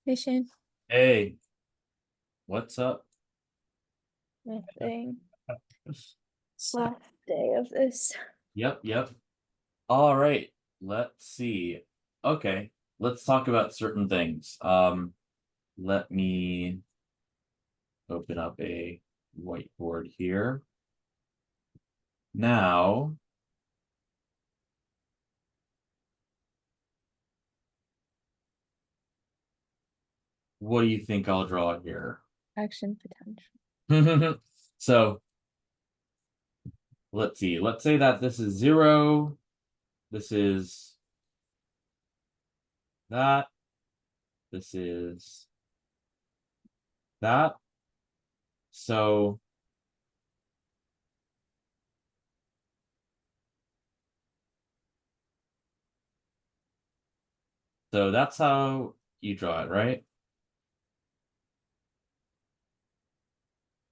Hey Shane. Hey, what's up? Nothing. Last day of this. Yep. All right, let's see. Okay, let's talk about certain things. Let me open up a whiteboard here. Now, what do you think I'll draw here? Action potential. So, let's see. Let's say that this is 0, this is that, this is that. So that's how you draw it, right?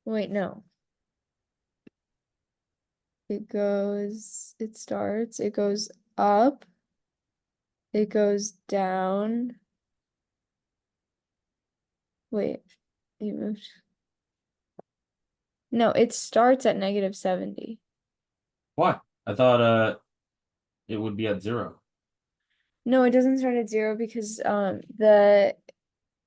Wait, no. It goes up, it goes down. Wait, you moved. No, it starts at -70. Why? I thought it would be at 0. No, it doesn't start at 0 because the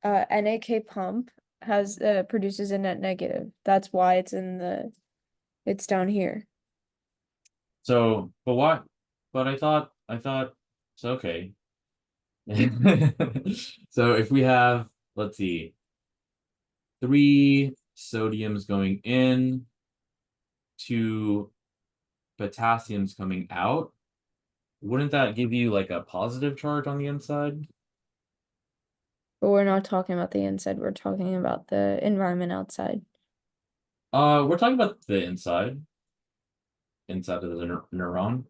NAK pump has produces a net negative. That's why it's down here. So, but why? But I thought it's okay. So if we have, let's see, 3 sodiums going in, 2 potassiums coming out, wouldn't that give you like a positive charge on the inside? But we're not talking about the inside, we're talking about the environment outside. We're talking about the inside of the neuron.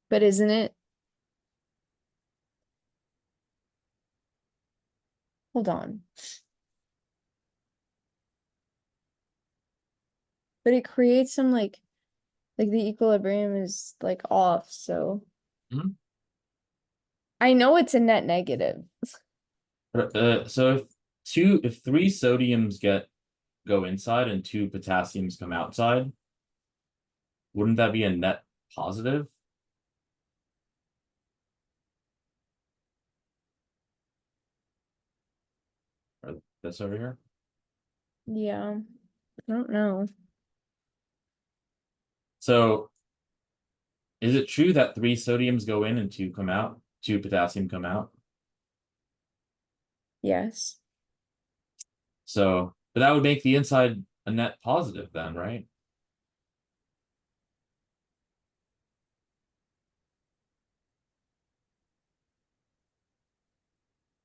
But isn't it? Hold on. But it creates some like the equilibrium is like off, so Mhm. I know it's a net negative. So if 3 sodiums go inside and 2 potassiums come outside, wouldn't that be a net positive? Or this over here? Yeah. I don't know. So is it true that 3 sodiums go in and 2 come out? 2 potassium come out? Yes. So, but that would make the inside a net positive then, right?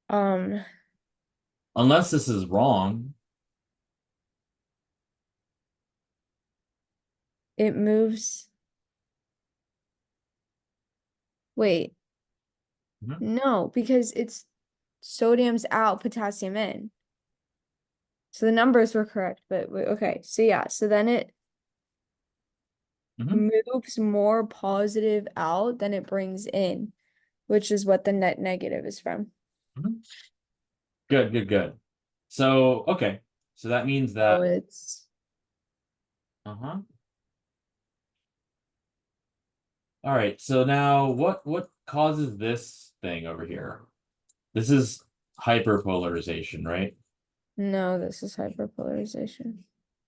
Um, Unless this is wrong. it moves. Wait, Mhm, no, because it's sodium's out, potassium in. So the numbers were correct, but okay. So yeah, so then it mhm, moves more positive out than it brings in, which is what the net negative is from. mhm. Good. So, okay. So that means So that, it's uh-huh. All right. So now what causes this thing over here? This is hyperpolarization, right? no, this is hyperpolarization.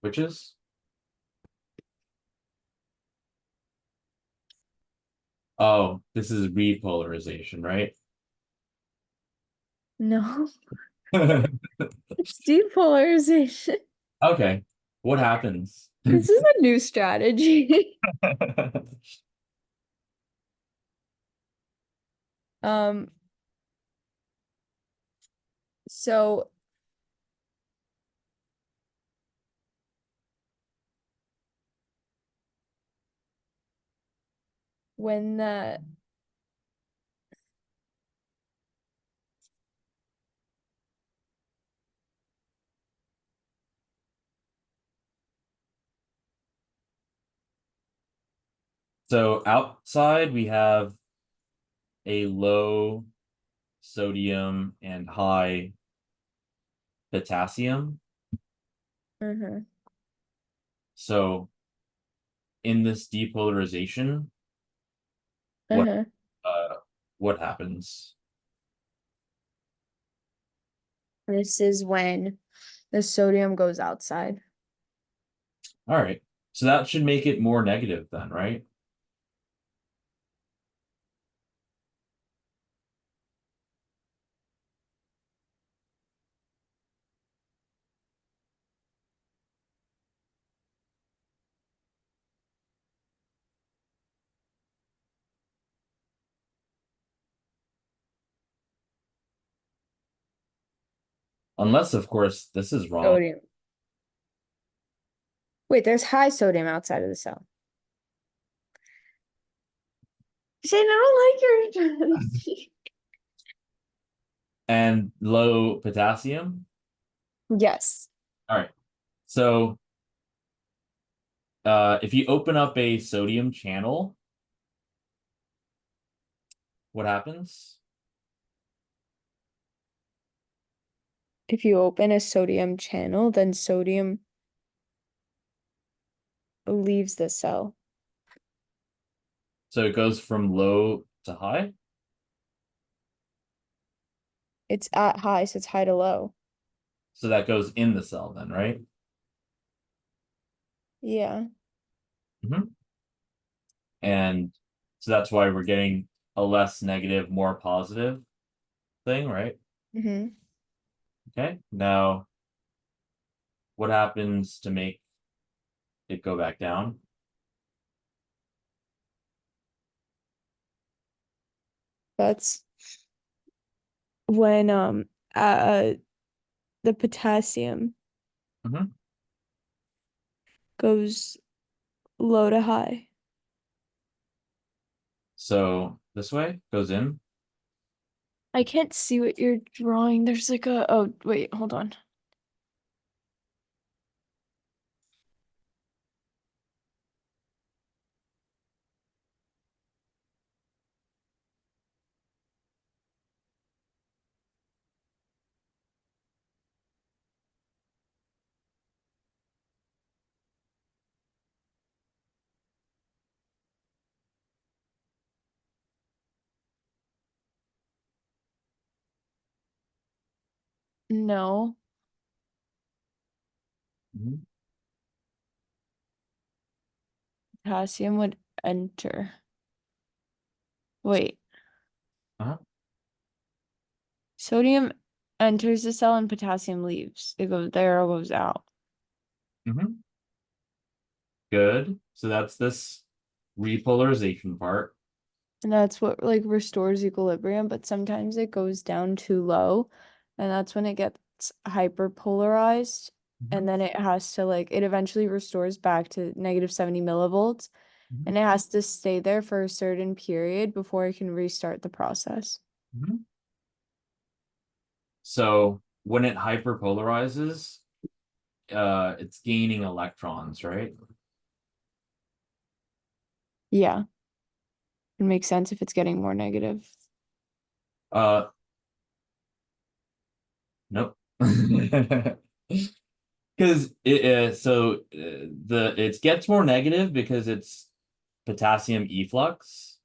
Which is, oh, this is repolarization, right? No, it's depolarization. Okay. What happens? This is a new strategy. Um, so when the So outside we have a low sodium and high potassium. Mm-hmm. So in this depolarization, what Uh-huh. uh what happens? This is when the sodium goes outside. All right. So that should make it more negative then, right? Unless, of course, this is wrong. Sodium. Wait, there's high sodium outside of the cell. Shane, I don't like your. And low potassium. Yes. All right. So if you open up a sodium channel, what happens? If you open a sodium channel, then sodium leaves the cell. So it goes from low to high. It's at high, so it's high to low. So that goes in the cell then, right? Yeah. Mhm. And so that's why we're getting a less negative, more positive thing, right? Mm-hmm. Okay. Now, what happens to make it go back down? That's when uh the potassium Mhm. goes low to high. So this way goes in. I can't see what you're drawing. There's like a, oh, wait, hold on. No, Mhm. potassium would enter. Wait, Uh-huh. sodium enters the cell and potassium leaves. It goes, the arrow goes out. Mhm. Good. So that's this repolarization part. And that's what like restores equilibrium, but sometimes it goes down too low, and that's when it gets hyperpolarized, Mhm. and then it has to like it eventually restores back to negative 70 millivolts, Mhm. and it has to stay there for a certain period before it can restart the process. Mhm. So when it hyperpolarizes, it's gaining electrons, right? Yeah, it makes sense if it's getting more negative. Uh, nope. Because it gets more negative because it's potassium efflux,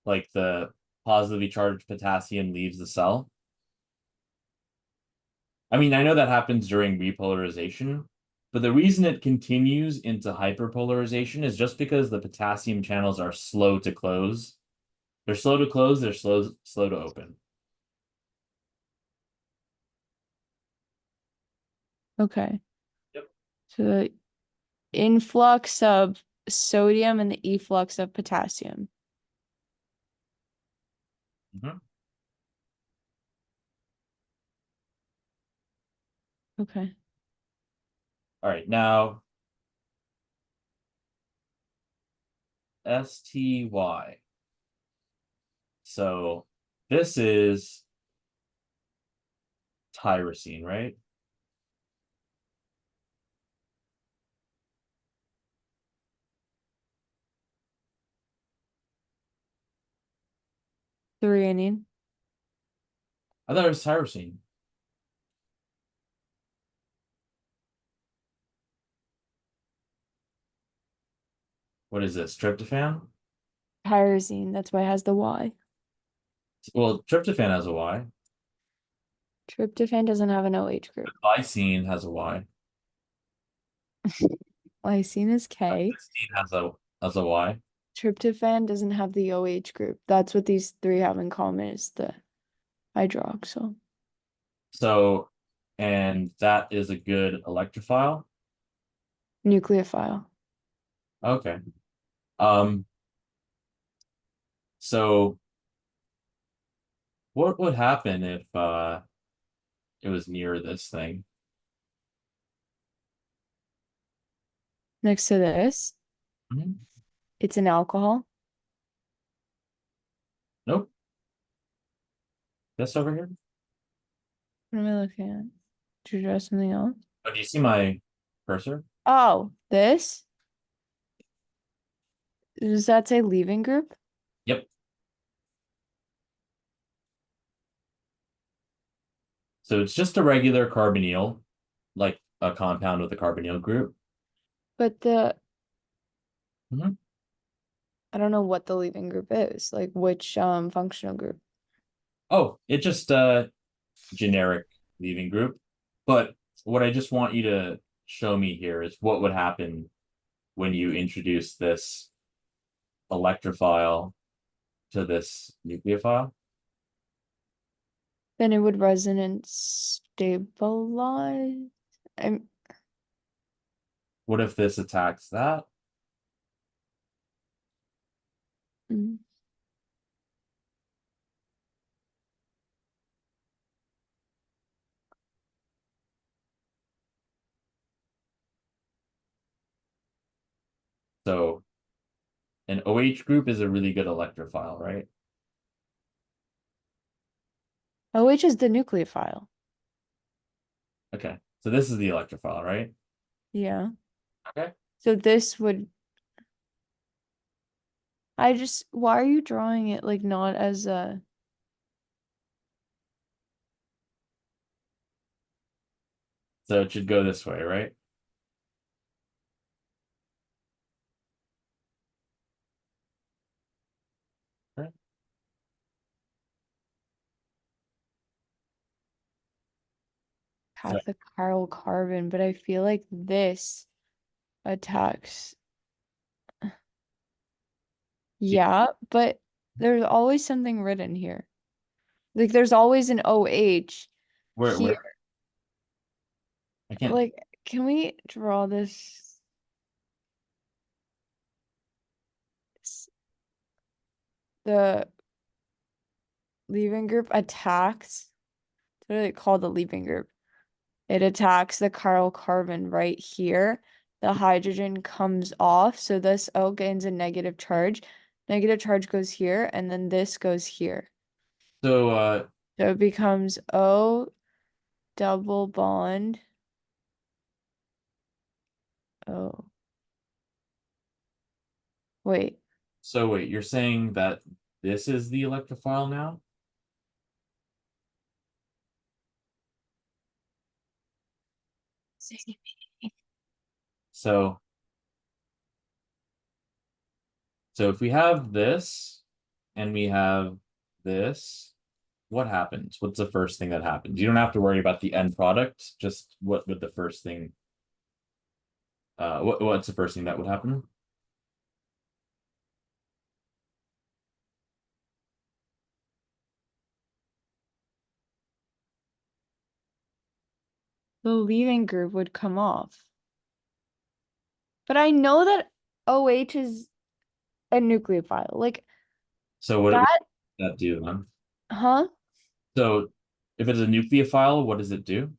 like the positively charged potassium leaves the cell. I mean, I know that happens during repolarization, but the reason it continues into hyperpolarization is just because the potassium channels are slow to close. They're slow to close, they're slow to open. Okay. Yep. So the influx of sodium and the efflux of potassium. Mhm. Okay. All right, now STY. So this is tyrosine, right? . Threonine. I thought it was tyrosine. What is this? Tryptophan? Tyrosine. That's why it has the Y. Well, tryptophan has a Y. Tryptophan doesn't have an OH group. Glycine has a Y. Lysine is K. Cysteine has a Y. Tryptophan doesn't have the OH group. That's what these three have in common is the hydroxyl. So, and that is a good electrophile. Nucleophile. Okay. Um, so what would happen if it was near this thing? Next to this, Mhm. it's an alcohol. Nope. This over here? What am I looking at? Did you draw something else? Oh, do you see my cursor? Oh, this? Does that say leaving group? Yep. So it's just a regular carbonyl, like a compound with a carbonyl group. But the Mhm. I don't know what the leaving group is. Like which functional group. Oh, it's just generic leaving group. But what I just want you to show me here is what would happen when you introduce this electrophile to this nucleophile. Then it would resonance stabilize. I'm What if this attacks that? mm. So an OH group is a really good electrophile, right? OH is the nucleophile. Okay. So this is the electrophile, right? Yeah. Okay. So this would why are you drawing it like not as a So it should go this way, right? Right. So path of chiral carbon, but I feel like this attacks. Yeah, but there's always something written here. Like there's always an OH where here. I can't. Like, can we draw this? The leaving group attacks. What do they call the leaving group? It attacks the chiral carbon right here. The hydrogen comes off, so this O gains a negative charge. Negative charge goes here, and then this goes here. So So it becomes O double bond. Oh, wait. so wait, you're saying that this is the electrophile now? So if we have this and we have this, what happens? What's the first thing that happens? You don't have to worry about the end product, just what would the first thing what's the first thing that would happen? The leaving group would come off. But I know that OH is a nucleophile. Like So what would that, that do then? huh? So if it's a nucleophile, what does it do?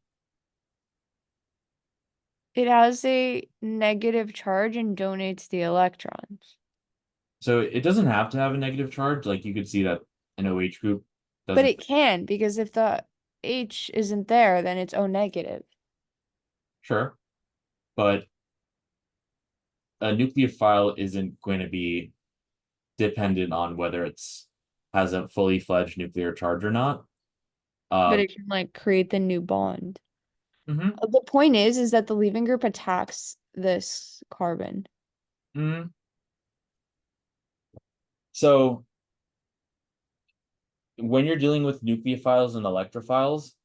It has a negative charge and donates the electrons. So it doesn't have to have a negative charge. Like you could see that an OH group But doesn't. it can, because if the H isn't there, then it's O negative. Sure, but a nucleophile isn't going to be dependent on whether it's has a fully fledged nuclear charge or not. But Um, it can like create the new bond. mhm, The point is that the leaving group attacks this carbon. mhm. So when you're dealing with nucleophiles and electrophiles,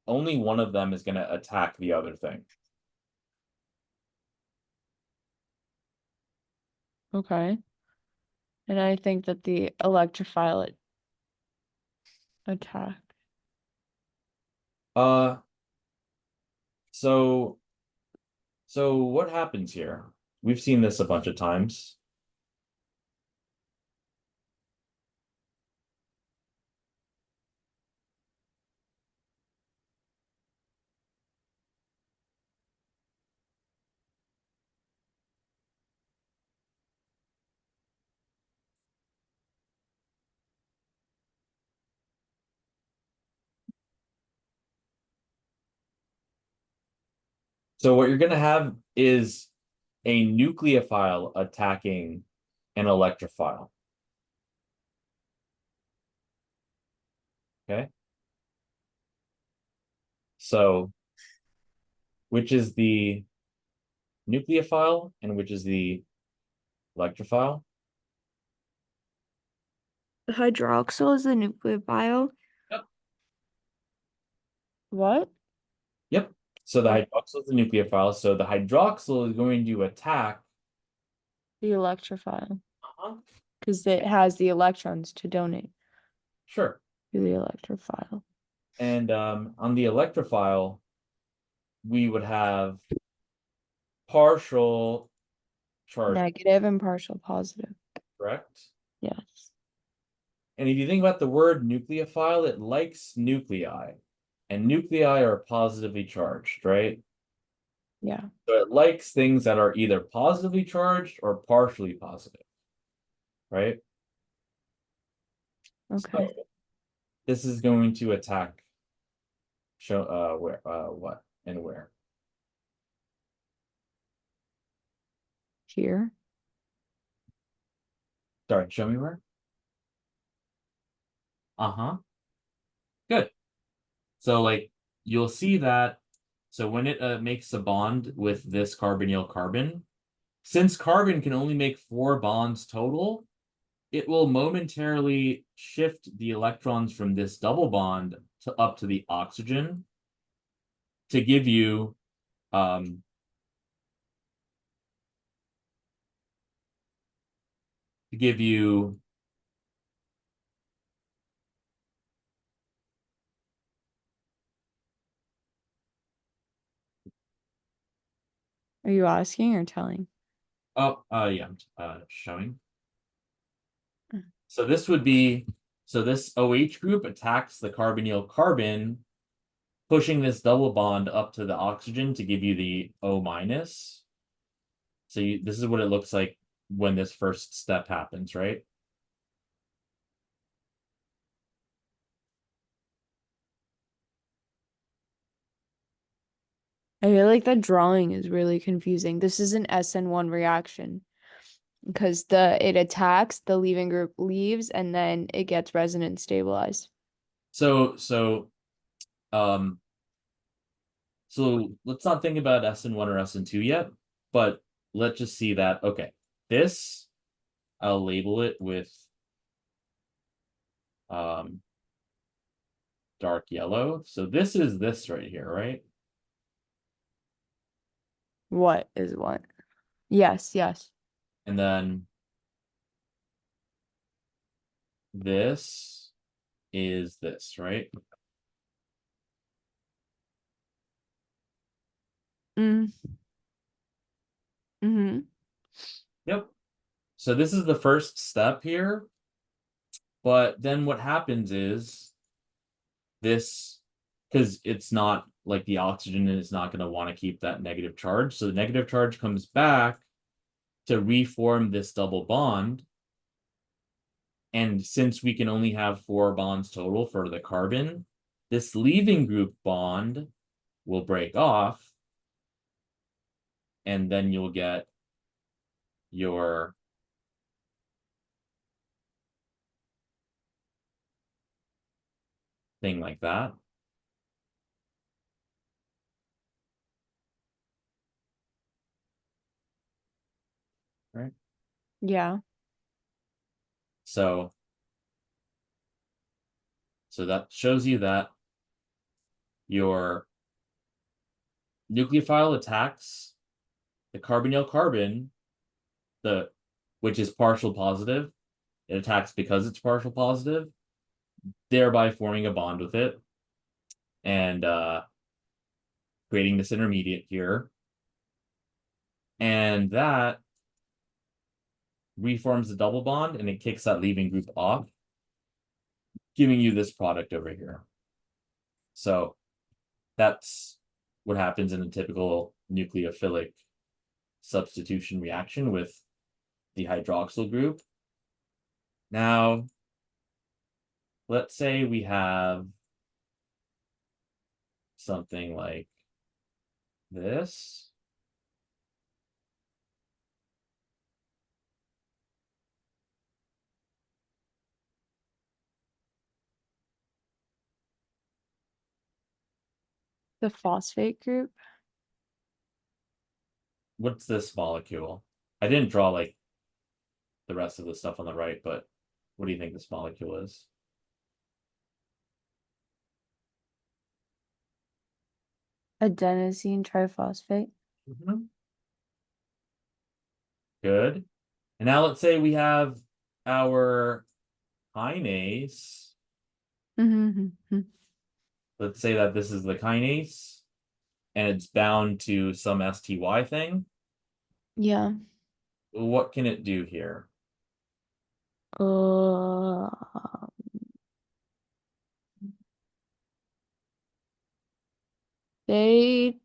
only one of them is going to attack the other thing. Okay. And I think that the electrophile attack. Uh, so what happens here? We've seen this a bunch of times. So what you're going to have is a nucleophile attacking an electrophile. Okay. So which is the nucleophile and which is the electrophile? The hydroxyl is the nucleophile. Yep. What? Yep. So the Okay. hydroxyl is the nucleophile. So the hydroxyl is going to attack. The electrophile. Uh-huh. Because it has the electrons to donate Sure. to the electrophile. And on the electrophile, we would have partial charge, Negative and partial positive. correct? Yes. And if you think about the word nucleophile, it likes nuclei. And nuclei are positively charged, right? Yeah. So it likes things that are either positively charged or partially positive, right? Okay. So this is going to attack show where what and where. Here. Sorry, show me where. Uh-huh. Good. So like you'll see that so when it makes a bond with this carbonyl carbon, since carbon can only make 4 bonds total, it will momentarily shift the electrons from this double bond to up to the oxygen to give you um to give you Are you asking or telling? oh yeah, I'm showing. Mm. So this would be so this OH group attacks the carbonyl carbon, pushing this double bond up to the oxygen to give you the O minus. So this is what it looks like when this first step happens, right? I feel like the drawing is really confusing. This is an SN1 reaction because it attacks, the leaving group leaves, and then it gets resonance stabilized. Um so let's not think about SN1 or SN2 yet, but let's just see that okay, this I'll label it with um dark yellow. So this is this right here, right? What is what? Yes, yes. And then this is this, right? Mm. Mm-hmm. Yep. So this is the first step here, but then what happens is this, because it's not like the oxygen is not going to want to keep that negative charge. So the negative charge comes back to reform this double bond. And since we can only have 4 bonds total for the carbon, this leaving group bond will break off, and then you'll get your thing like that. Right? Yeah. So that shows you that your nucleophile attacks the carbonyl carbon, which is partial positive. It attacks because it's partial positive, thereby forming a bond with it and creating this intermediate here. And that reforms the double bond and it kicks that leaving group off, giving you this product over here. So that's what happens in a typical nucleophilic substitution reaction with the hydroxyl group. Now, let's say we have something like this. The phosphate group. What's this molecule? I didn't draw like the rest of the stuff on the right, but what do you think this molecule is? Adenosine triphosphate. Good. And now let's say we have our kinase. Mm-hmm. Let's say that this is the kinase and it's bound to some STY thing. Yeah. What can it do here? Uh, they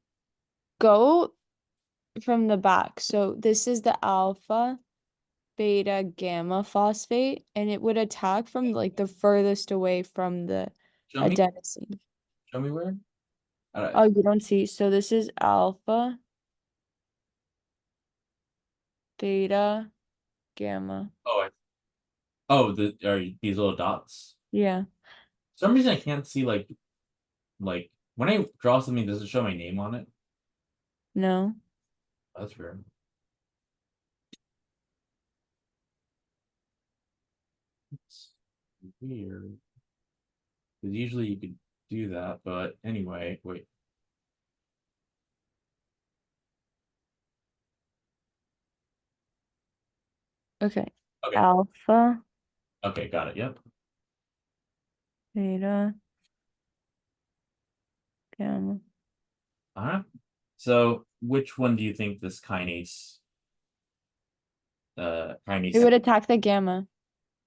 go from the back. So this is the alpha, beta, gamma phosphate, and it would attack from like the furthest away from the Show me. adenosine. Show me where. Oh, you don't see. So this is alpha, beta, gamma. Oh, are these little dots? Yeah. For some reason I can't see like when I draw something, does it show my name on it? No. That's weird. It's weird. Because usually you could do that, but anyway, wait. Okay. Okay. Alpha, Okay, got it. Yep. beta, gamma. Uh-huh. So which one do you think this It kinase? would attack the gamma.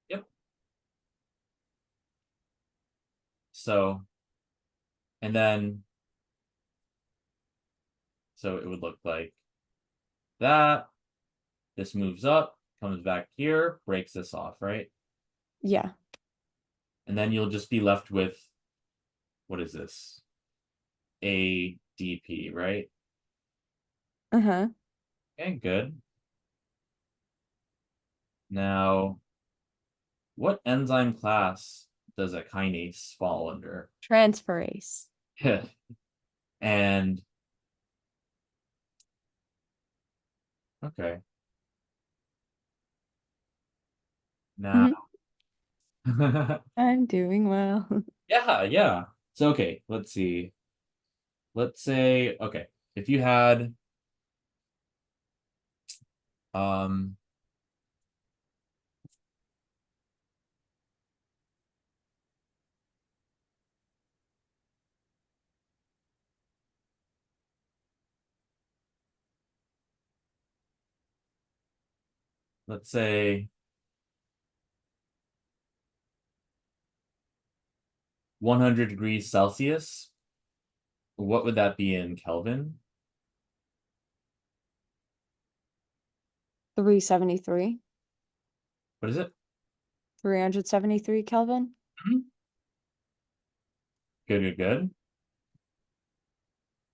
Yep. So and then so it would look like that. This moves up, comes back here, breaks this off, right? Yeah. And then you'll just be left with what is this? ADP, right? Uh-huh. Okay, good. Now, what enzyme class does a kinase fall under? Transferase. And okay. Now Mhm. I'm doing well. yeah. So okay, let's see. Let's say okay, if you had um let's say 100 degrees Celsius, what would that be in Kelvin? 373. What is it? 373 Kelvin. Good.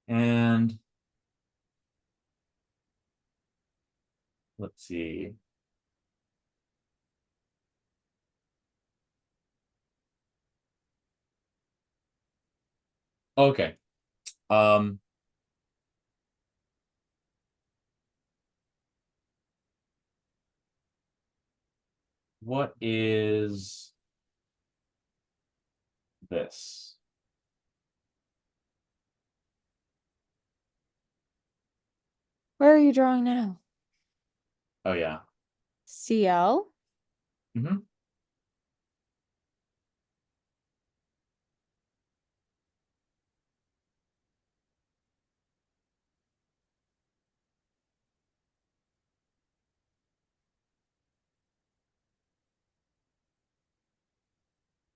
And let's see. Okay. What is this? Where are you drawing now? Oh yeah. Cl? Mm-hmm.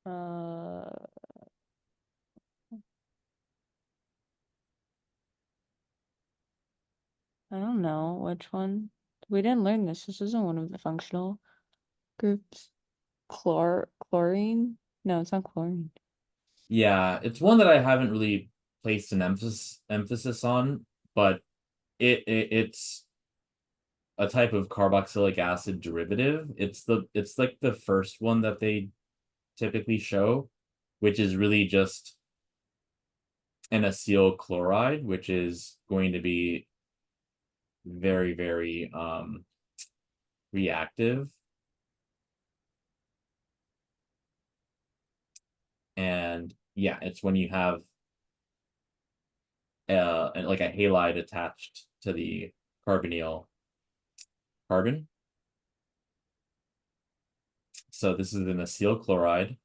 Uh, I don't know which one. We didn't learn this. This isn't one of the functional groups. Chlorine? No, it's not chlorine. Yeah, it's one that I haven't really placed an emphasis on, but it's a type of carboxylic acid derivative. It's like the first one that they typically show, which is really just an acyl chloride, which is going to be very, very reactive. And yeah, it's when you have like a halide attached to the carbonyl carbon. So this is an acyl chloride.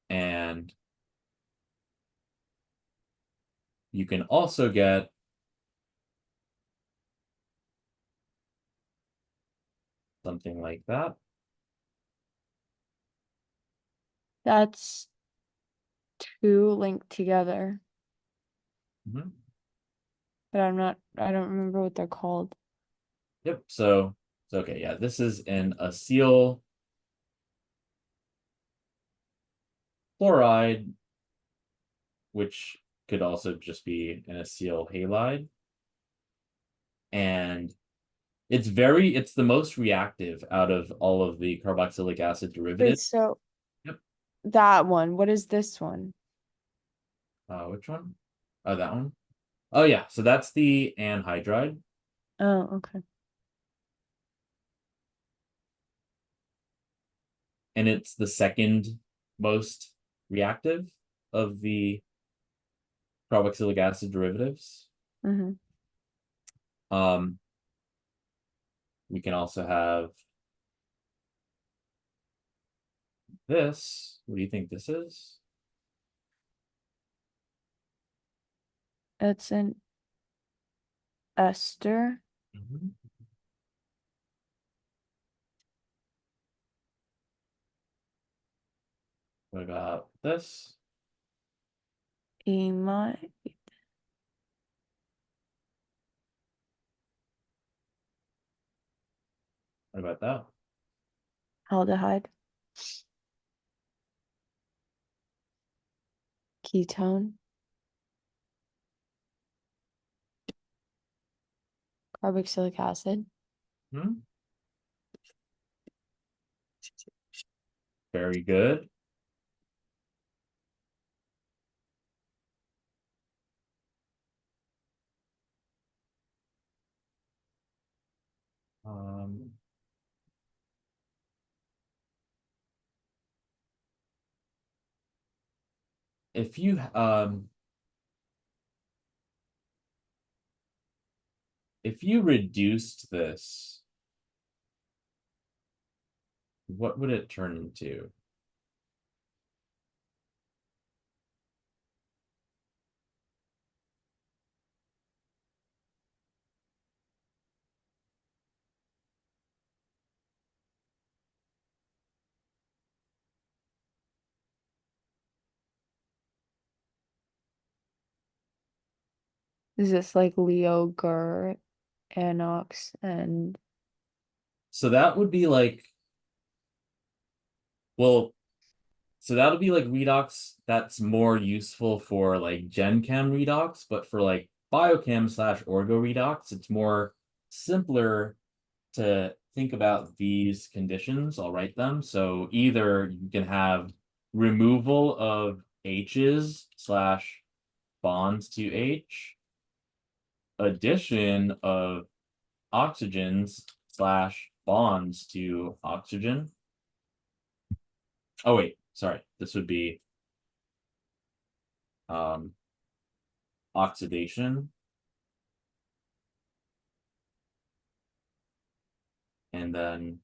And you can also get something like that. That's two linked together, Mhm. but I don't remember what they're called. Yep. So it's okay. Yeah, this is an acyl chloride, which could also just be an acyl halide. And it's the most reactive out of all of the carboxylic acid Wait, derivatives. so Yep. that one, what is this one? Which one? Oh, that one. Oh yeah, so that's the anhydride. Oh, okay. And it's the second most reactive of the carboxylic acid derivatives. Mm-hmm. Um, we can also have this. What do you think this is? It's an ester. Mhm. What about this? Amide. What about that? Aldehyde. Ketone. Carboxylic acid. Hmm? Very good. Um, if you if you reduced this, what would it turn into? Is this like Leo, Gur, Anox, and So that would be like, well, so that'll be like redox that's more useful for like Gen Chem redox, but for like biochem slash orgo redox, it's more simpler to think about these conditions. I'll write them. So either you can have removal of H's slash bonds to H, addition of oxygens slash bonds to oxygen. Oh wait, sorry. This would be oxidation. And then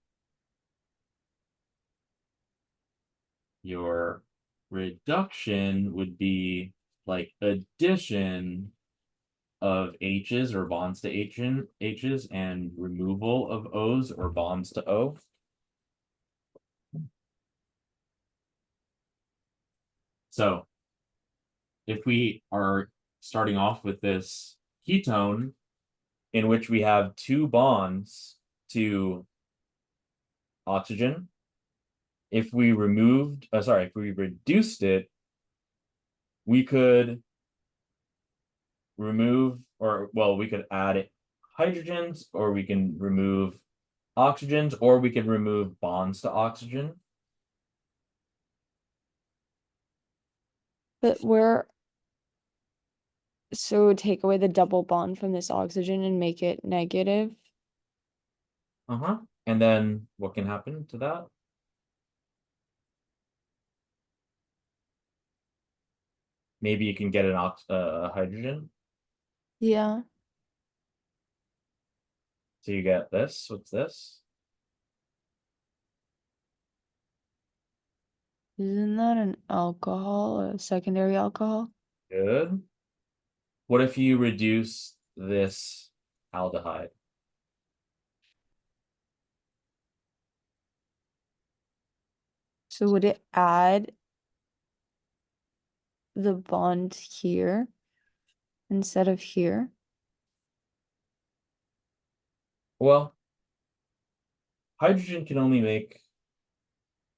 your reduction would be like addition of H's or bonds to H's and removal of O's or bonds to O. So if we are starting off with this ketone in which we have two bonds to oxygen, if we reduced it, we could remove, or well, we could add hydrogens, or we can remove oxygens, or we can remove bonds to oxygen. But so take away the double bond from this oxygen and make it negative. And then what can happen to that? Maybe you can get an hydrogen. Yeah. So you get this. What's this? Isn't that an alcohol, a secondary alcohol? Good. What if you reduce this aldehyde? So would it add the bond here instead of here? Well, hydrogen can only make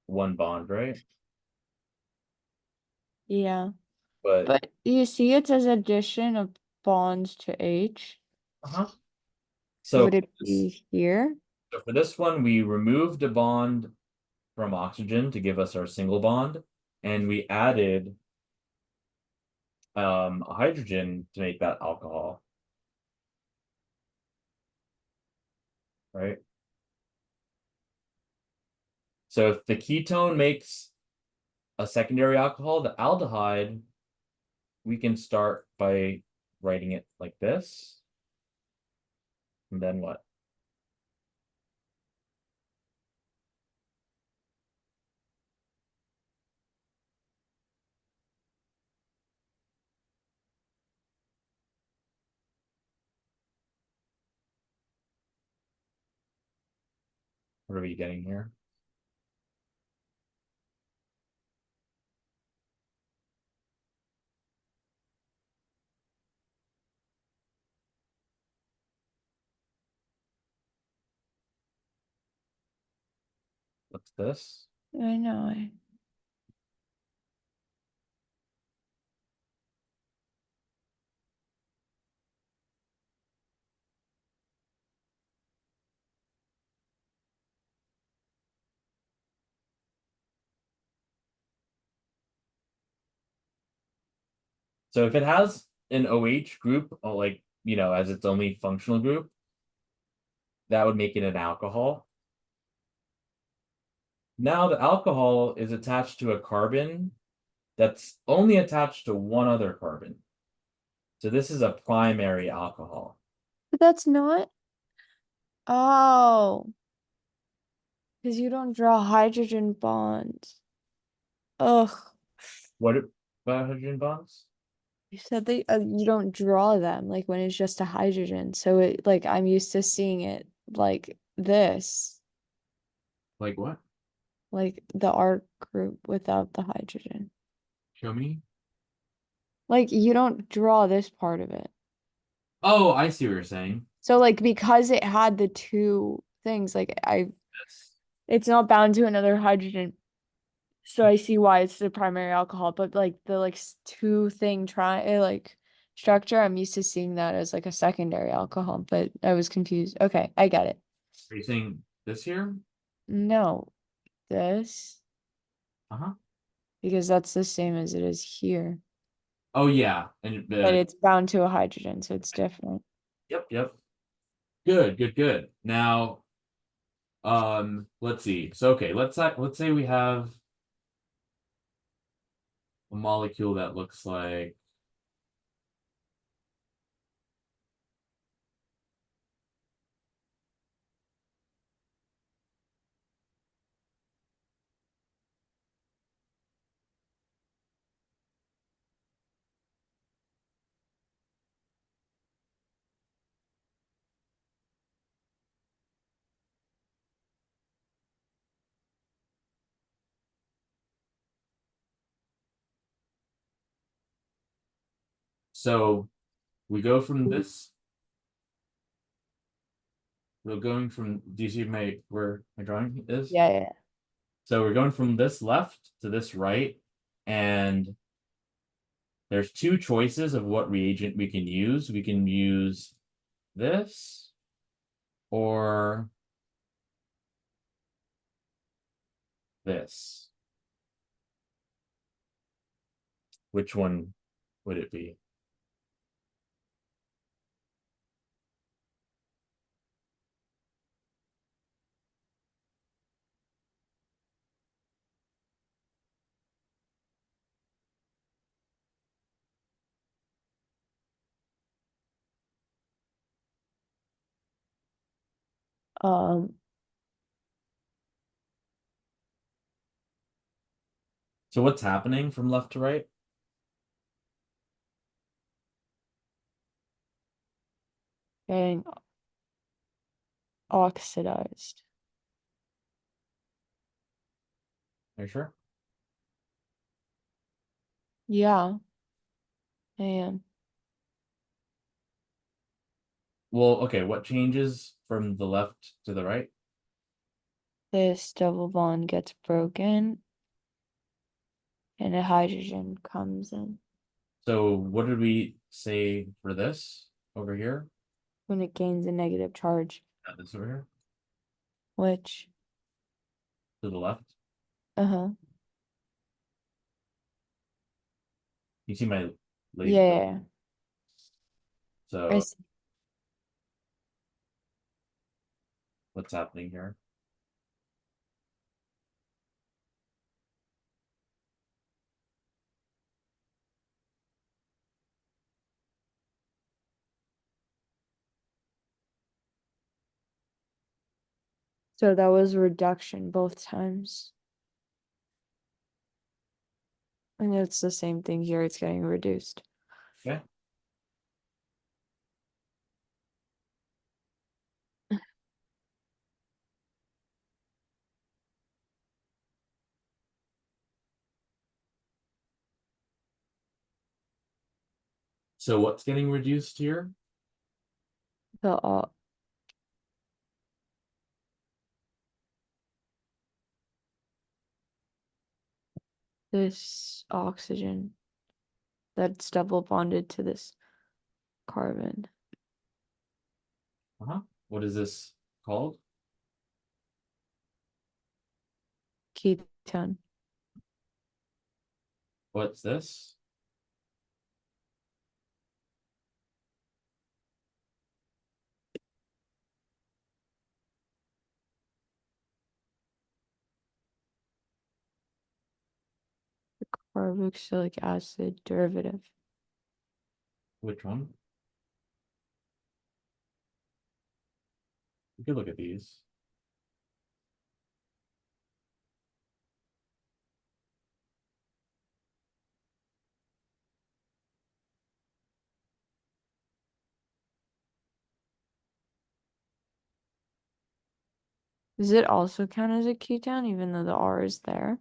one bond, right? Yeah. But But you see it says addition of bonds to H. So so would it be here? so for this one, we removed a bond from oxygen to give us our single bond, and we added a hydrogen to make that alcohol, right? So if the ketone makes a secondary alcohol, the aldehyde, we can start by writing it like this. And then what? What are we getting here? What's this? I know. So if it has an OH group, or like, as its only functional group, that would make it an alcohol. Now the alcohol is attached to a carbon that's only attached to one other carbon. So this is a primary alcohol. But that's not. Oh. Because you don't draw hydrogen bonds. Ugh. What about hydrogen bonds? You said that you don't draw them like when it's just a hydrogen. So it like I'm used to seeing it like this, Like what? like the arc group without the hydrogen. Show me. Like you don't draw this part of it. Oh, I see what you're saying. So like because it had the two things, like This. it's not bound to another hydrogen. So I see why it's the primary alcohol, but like the two thing like structure, I'm used to seeing that as like a secondary alcohol, but I was confused. Okay, I get it. Are you saying this here? No, this. Uh-huh. because that's the same as it is here. Oh yeah, and But it's bound to a hydrogen, so it's different. yep. Good. Now, let's see. So okay, let's say we have a molecule that looks like so we go from this. We're going from. Do you see where my drawing is? Yeah. So we're going from this left to this right, and there's two choices of what reagent we can use. We can use this or this. Which one would it be? Um, So what's happening from left to right? getting oxidized. Are you sure? Yeah, I am. Well, okay, what changes from the left to the right? This double bond gets broken and a hydrogen comes in. So what did we say for this over here? When it gains a negative charge, This over here which, to the left. uh-huh. You see my laser? Yeah. I So see. what's happening here? So that was reduction both times. And it's the same thing here, it's getting reduced. Okay. So what's getting reduced here? The this oxygen that's double bonded to this carbon. Uh-huh. What is this called? Ketone. What's this? Carboxylic acid derivative. Which one? We could look at these. Does it also count as a ketone even though the R is there?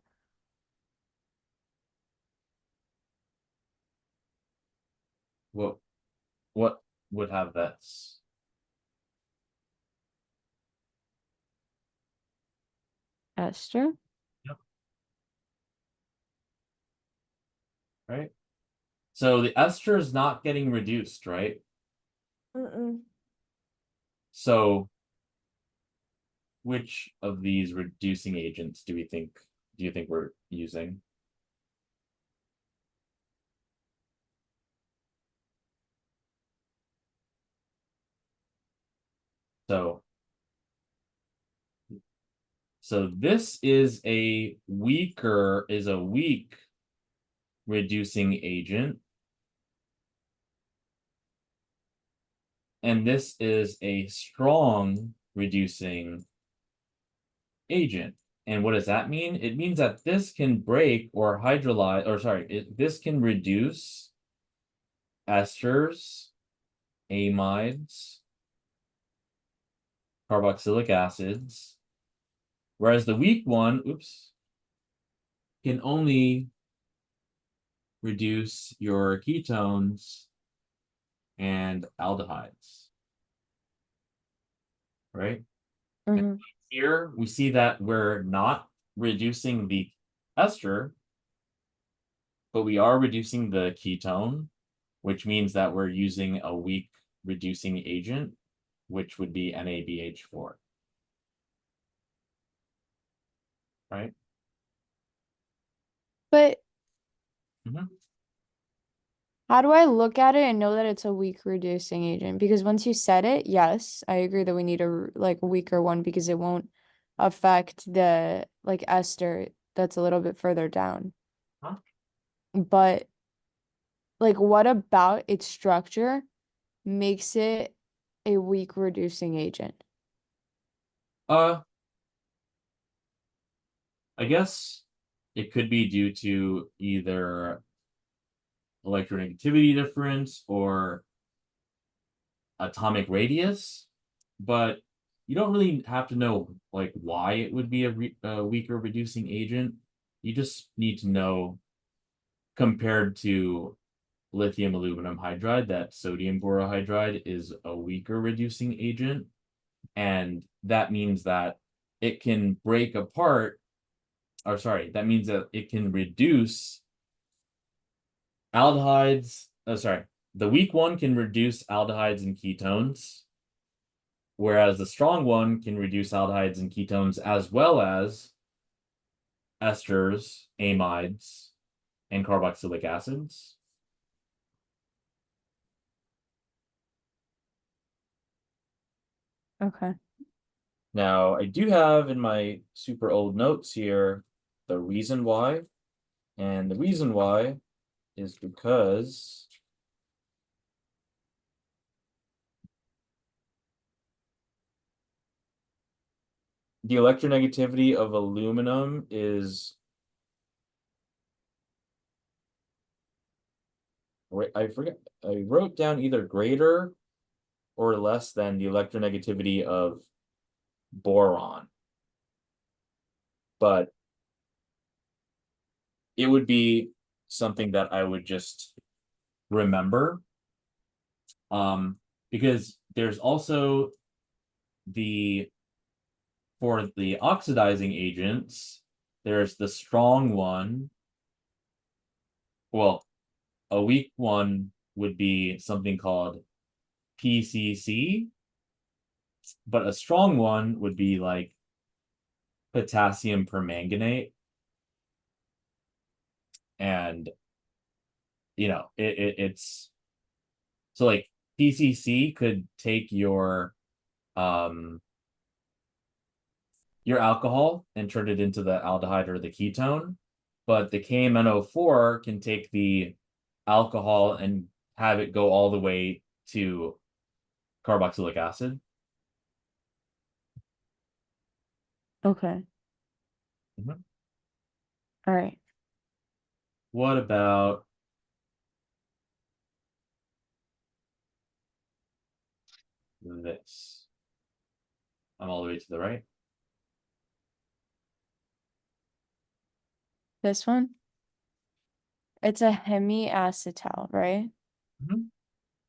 What what would have that? Ester? Yep. Right? So the ester is not getting reduced, right? Mm-mm. So which of these reducing agents do you think we're using? So this is a weak reducing agent. And this is a strong reducing agent. And what does that mean? It means that this can break or hydrolyze, or sorry, this can reduce esters, amides, carboxylic acids, whereas the weak one, can only reduce your ketones and aldehydes, right? Mm-hmm. Here we see that we're not reducing the ester, but we are reducing the ketone, which means that we're using a weak reducing agent, which would be NABH4. Right? But Mhm. how do I look at it and know that it's a weak reducing agent? Because once you said it, yes, I agree that we need a weaker one because it won't affect the like ester that's a little bit further down. Huh? But like what about its structure makes it a weak reducing agent? Uh, I guess it could be due to either electronegativity difference or atomic radius, but you don't really have to know like why it would be a weaker reducing agent. You just need to know compared to lithium aluminum hydride that sodium borohydride is a weaker reducing agent, and that means that it can break apart, or sorry, that means that it can reduce aldehydes. Oh, sorry, the weak one can reduce aldehydes and ketones, whereas the strong one can reduce aldehydes and ketones as well as esters, amides, and carboxylic acids. Okay. Now, I do have in my super old notes here the reason why, and the reason why is because the electronegativity of aluminum is, I forget, I wrote down either greater or less than the electronegativity of boron, but it would be something that I would just remember, because there's also the for the oxidizing agents, there's the strong one. Well, a weak one would be something called PCC, but a strong one would be like potassium permanganate. And, it's so like PCC could take your alcohol and turn it into the aldehyde or the ketone, but the KMNO4 can take the alcohol and have it go all the way to carboxylic acid. Okay. Mhm. All right. What about this? I'm all the way to the right. This one? It's a hemiacetal, right? Mhm.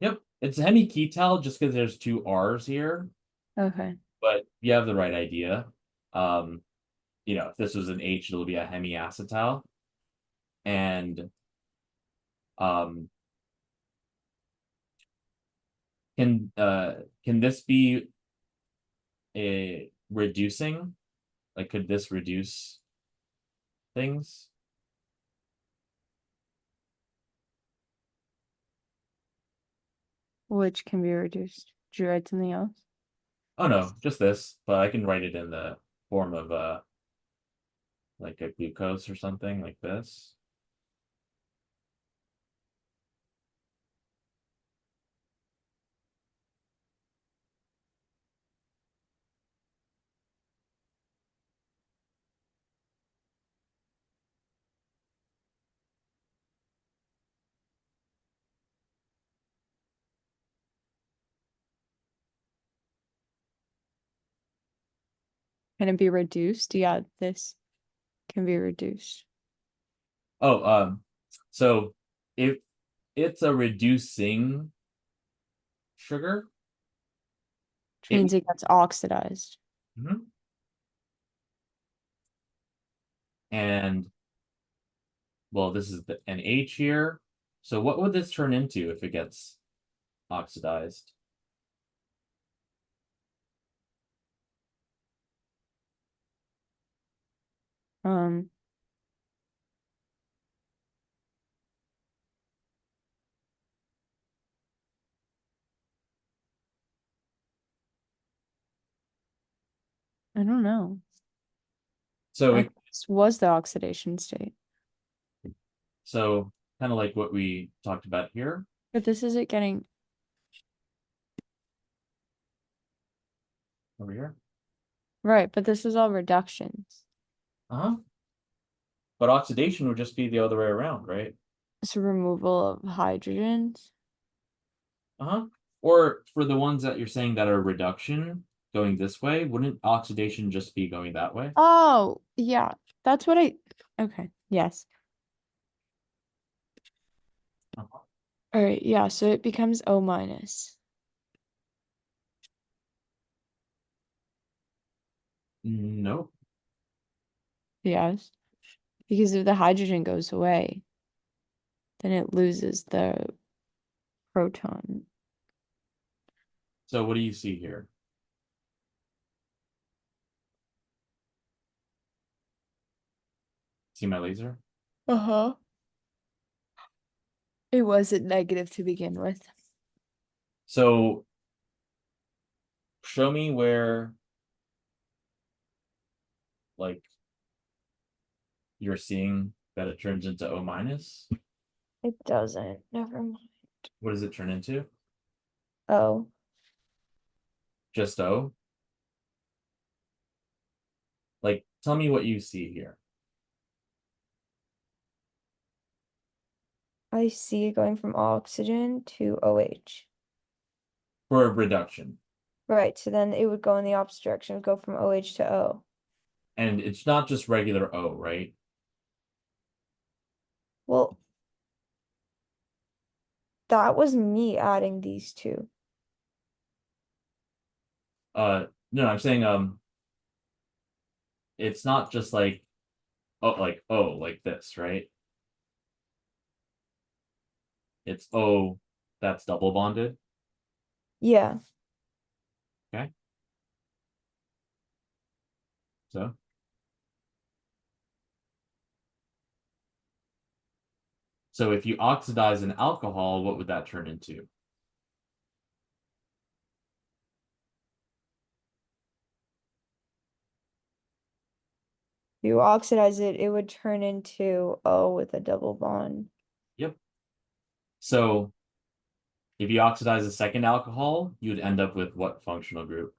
Yep, it's a hemiketal just because there's two R's here, Okay. but you have the right idea. Um, if this was an H, it'll be a hemiacetal. And um, can this be a reducing? Like, could this reduce things? Which can be reduced. Did you write something else? Oh no, just this, but I can write it in the form of like a glucose or something like this. Can it be reduced? Yeah, this can be reduced. Oh, so if it's a reducing sugar, Which means it gets oxidized. Mhm. And well, this is an H here. So what would this turn into if it gets oxidized? Um, I don't know. So I this was the oxidation state. so kind of like what we talked about here. But this isn't getting Over here. right, but this is all reductions. Uh-huh. But oxidation would just be the other way around, right? It's removal of hydrogens. Uh-huh. Or for the ones that you're saying that are reduction going this way, wouldn't oxidation just be going that way? Oh, yeah. That's what I okay. Yes. Uh-huh. All right, yeah, so it becomes O minus. Nope. Yes. Because if the hydrogen goes away, then it loses the proton. So what do you see here? See my laser? Uh-huh. It wasn't negative to begin with. So show me where like you're seeing that it turns into O minus. It doesn't. Never mind. What does it turn into? Oh, Just O? Like, tell me what you see here. I see it going from oxygen to OH. For a reduction. Right, so then it would go in the opposite direction, it would go from OH to O. And it's not just regular O, right? Well, that was me adding these two. No, I'm saying it's not just like O like this, right? It's O that's double bonded. Yeah. Okay. So if you oxidize an alcohol, what would that turn into? You oxidize it, it would turn into O with a double bond. Yep. So if you oxidize a second alcohol, you'd end up with what functional group?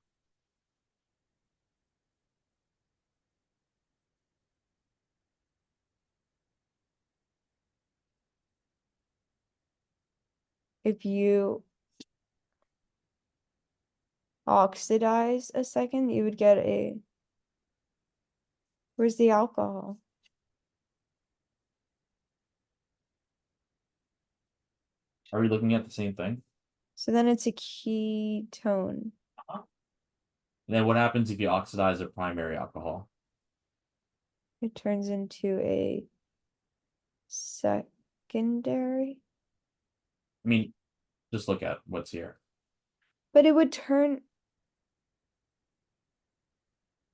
If you oxidize a second, you would get a. Where's the alcohol? Are we looking at the same thing? So then it's a ketone. Uh-huh. And then what happens if you oxidize a primary alcohol? It turns into a secondary. I mean, just look at what's here. But it would turn.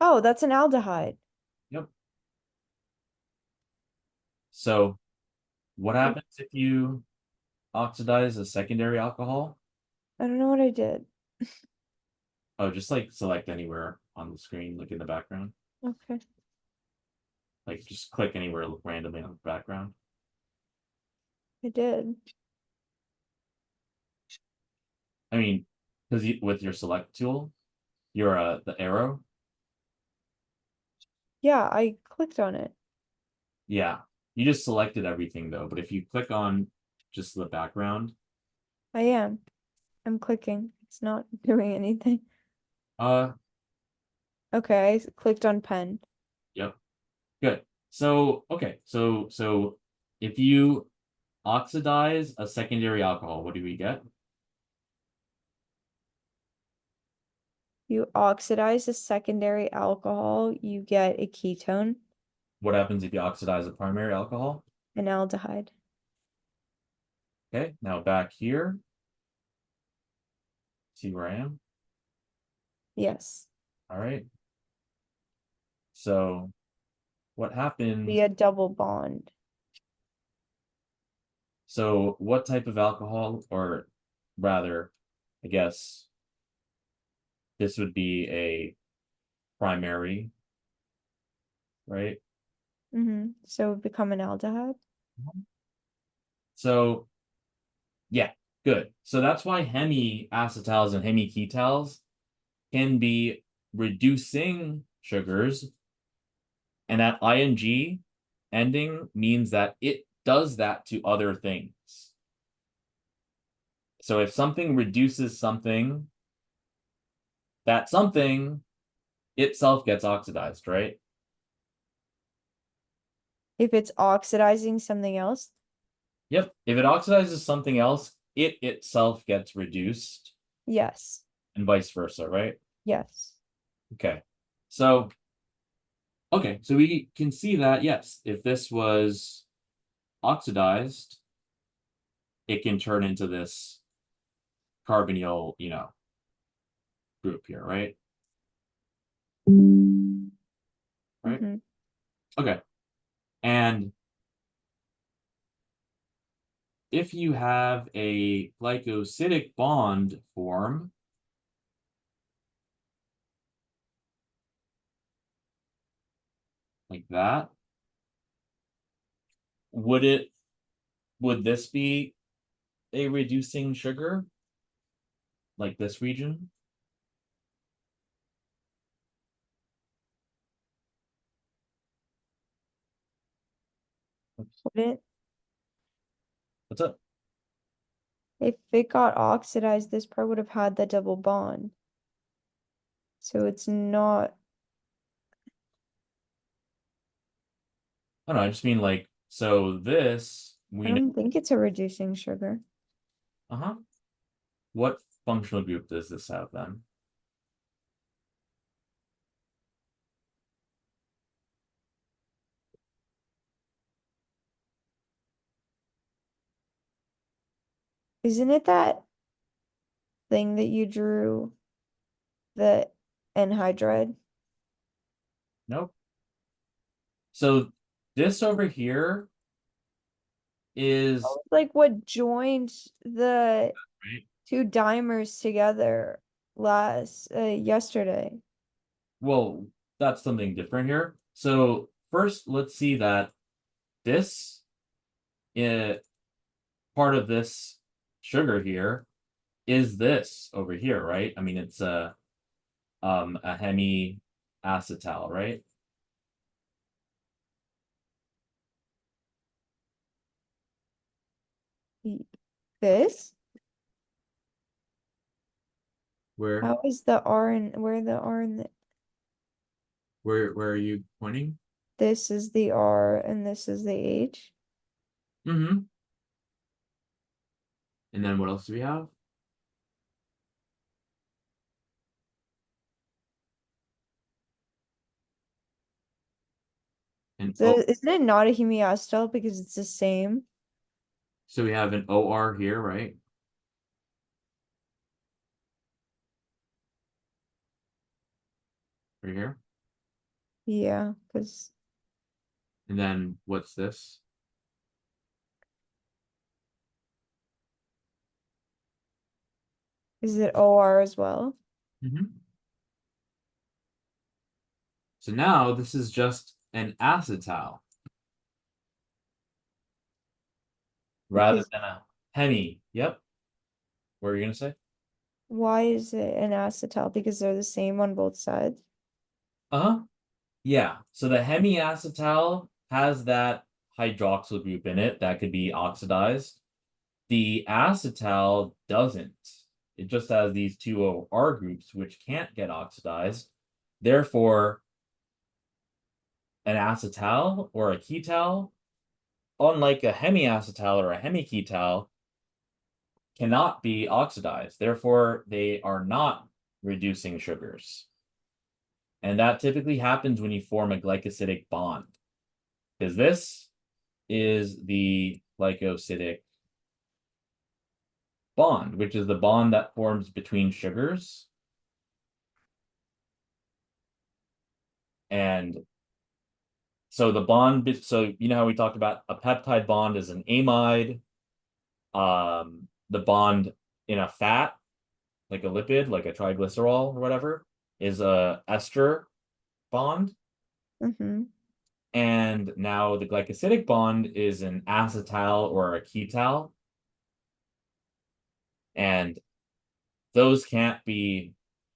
Oh, that's an aldehyde. Yep. So what happens if you oxidize a secondary alcohol? I don't know what I did. Oh, just like select anywhere on the screen, like in the background. Okay. Like just click anywhere randomly on the background. I did. I mean, because with your select tool, your the arrow. Yeah, I clicked on it. Yeah, you just selected everything though. But if you click on just the background, I am. I'm clicking. It's not doing anything. uh, Okay, I clicked on pen. yep, good. So okay, so if you oxidize a secondary alcohol, what do we get? You oxidize a secondary alcohol, you get a ketone, What happens if you oxidize a primary alcohol? an aldehyde. Okay, now back here, see where I am? Yes. All right. So what happens? Via double bond. So what type of alcohol, or rather, I guess this would be a primary, right? So it would become an aldehyde. So yeah, good. So that's why hemiacetals and hemiketals can be reducing sugars, and that ing ending means that it does that to other things. So if something reduces something, that something itself gets oxidized, right? If it's oxidizing something else, Yep. If it oxidizes something else, it itself gets reduced yes. and vice versa, right? Yes. Okay. So, okay. So we can see that, yes, if this was oxidized, it can turn into this carbonyl, group here, right? Right? Mm-hmm. Okay. And if you have a glycosidic bond form, like that, would it would this be a reducing sugar like this region? Would it? What's up? If it got oxidized, this part would have had the double bond. So it's not. I don't know, I just mean like, so this I we know. don't think it's a reducing sugar. Uh-huh. What functional group does this have then? Isn't it that thing that you drew, the anhydride? Nope. So this over here is Like what joined the right. two dimers together yesterday. Well, that's something different here. So first, let's see that this part of this sugar here is this over here, right? I mean, it's a hemiacetal, right? This? Where How is the R in where the R in the where are you pointing? this is the R and this is the H? Mm-hmm. And then what else do we have? An So O. isn't it not a hemiacetal because it's the same? So we have an OR here, right? Right here. Yeah, because And then what's this? is it OR as well? Mm-hmm. So now this is just an acetal rather Because than a hemi. Yep. What are you gonna say? why is it an acetal? Because they're the same on both sides. Uh-huh. Yeah. So the hemiacetal has that hydroxyl group in it that could be oxidized. The acetal doesn't. It just has these two OR groups which can't get oxidized. Therefore, an acetal or a ketal, unlike a hemiacetal or a hemiketal, cannot be oxidized. Therefore, they are not reducing sugars. And that typically happens when you form a glycosidic bond. Because this is the glycosidic bond, which is the bond that forms between sugars. And so the bond, so you know how we talked about a peptide bond is an amide. The bond in a fat, like a lipid, like a triglycerol or whatever, is a ester bond. Mm-hmm. And now the glycosidic bond is an acetal or a ketal. And those can't be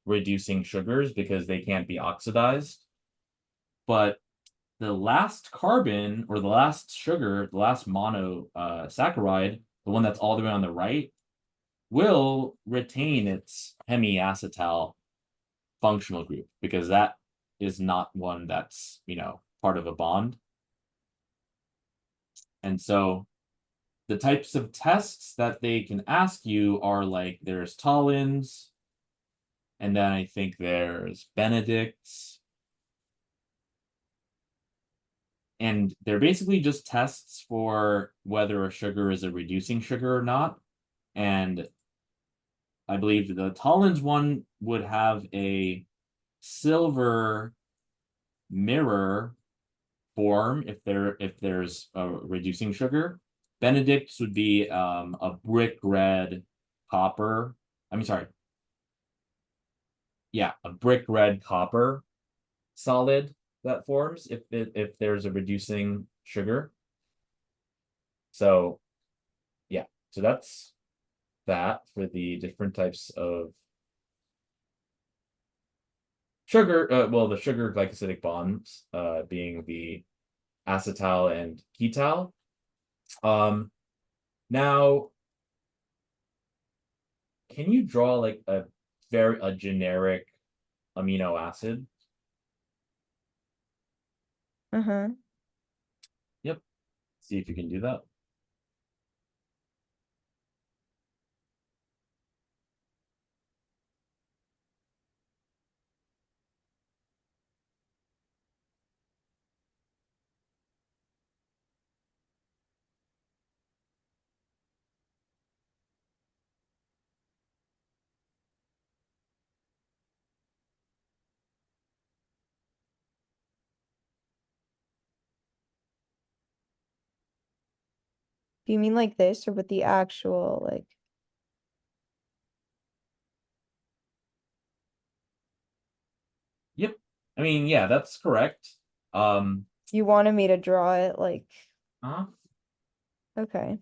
reducing sugars because they can't be oxidized. But the last carbon or the last sugar, the last monosaccharide, the one that's all the way on the right, will retain its hemiacetal functional group because that is not one that's, part of a bond. And so the types of tests that they can ask you are like there's Tollens, and then I think there's Benedict's. And they're basically just tests for whether a sugar is a reducing sugar or not. And I believe the Tollens one would have a silver mirror form if there's a reducing sugar. Benedict's would be a brick red copper. I mean, sorry. Yeah, a brick red copper solid that forms if there's a reducing sugar. So yeah, so that's that for the different types of sugar. Well, the sugar glycosidic bonds being the acetal and ketal. Now, can you draw like a generic amino acid? Uh-huh. Yep. See if you can do that. Do you mean like this or with the actual like Yep. I mean, yeah, that's correct. you wanted me to draw it like uh okay.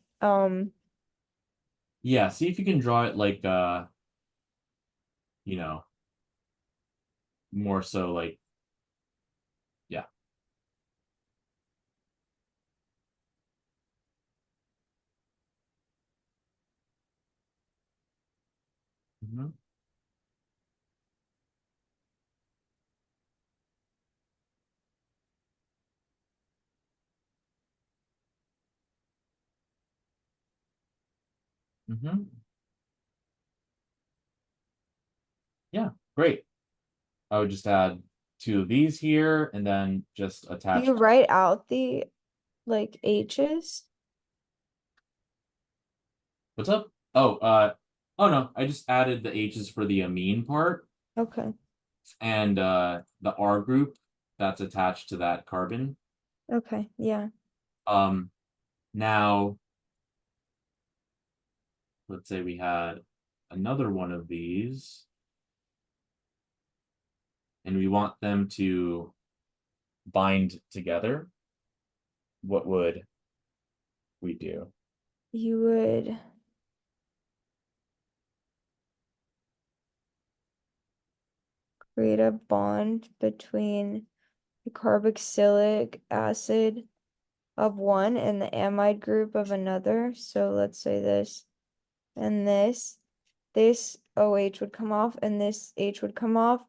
Yeah, see if you can draw it like you know, more so like yeah. Mm-hmm. Mm-hmm. Yeah, great. I would just add two of these here and then just Do attach. you write out the like H's? What's up? Oh no, I just added the H's for the amine part Okay. and the R group that's attached to that carbon. Okay. Yeah. Um, Now let's say we had another one of these and we want them to bind together, what would we do? You would create a bond between the carboxylic acid of one and the amide group of another. So let's say this and this. This OH would come off and this H would come off.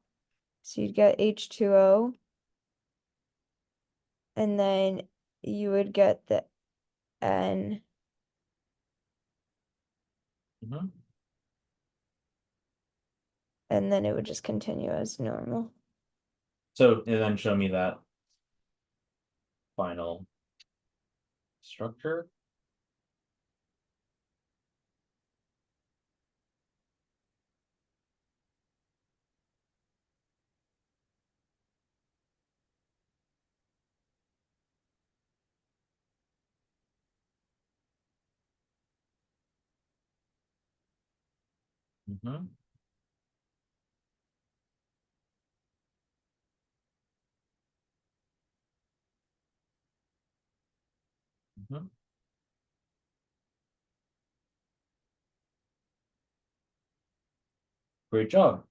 So you'd get H2O. And then you would get the N. Mm-hmm. And then it would just continue as normal. So and then show me that final structure. Mm-hmm. Mm-hmm. Great job.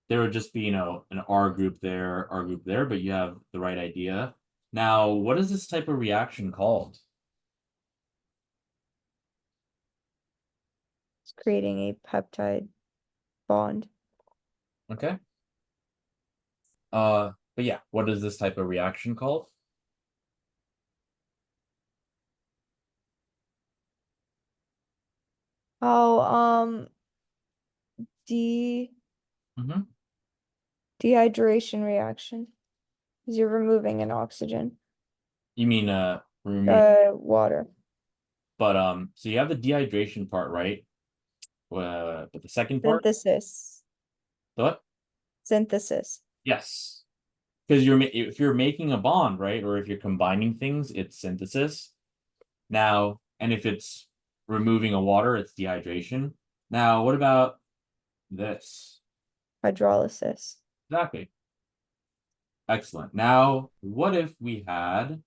There would just be, an R group there, but you have the right idea. Now, what is this type of reaction called? It's creating a peptide bond. Okay. But yeah, what is this type of reaction called? Oh, de Mm-hmm. dehydration reaction. Because you're removing an oxygen. You mean remove, Water. but so you have the dehydration part, right? But the second part, Synthesis. what? Synthesis. Yes. Because if you're making a bond, right, or if you're combining things, it's synthesis. Now, and if it's removing a water, it's dehydration. Now, what about this? Hydrolysis. Exactly. Excellent. Now, what if we had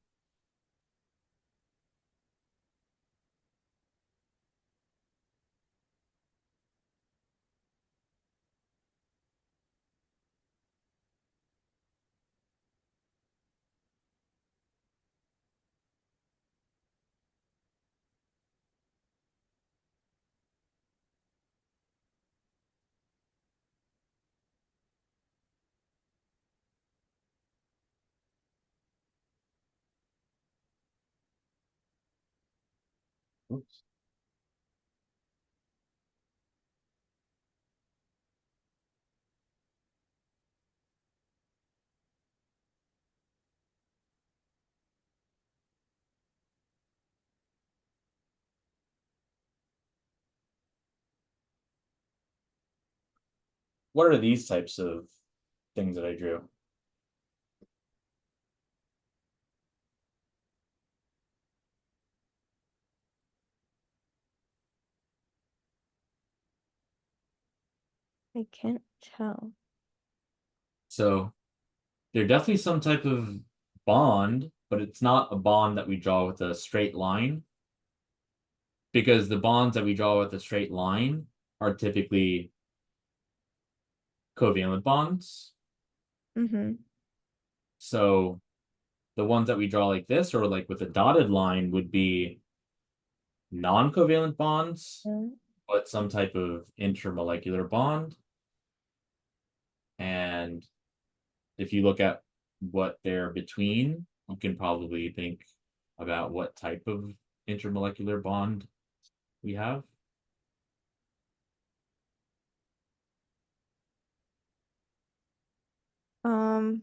oops, what are these types of things that I drew? I can't tell. So they're definitely some type of bond, but it's not a bond that we draw with a straight line, because the bonds that we draw with a straight line are typically covalent bonds. Mm-hmm. So the ones that we draw like this or like with a dotted line would be non-covalent bonds, but some type of intermolecular bond. And if you look at what they're between, you can probably think about what type of intermolecular bond we have. Um,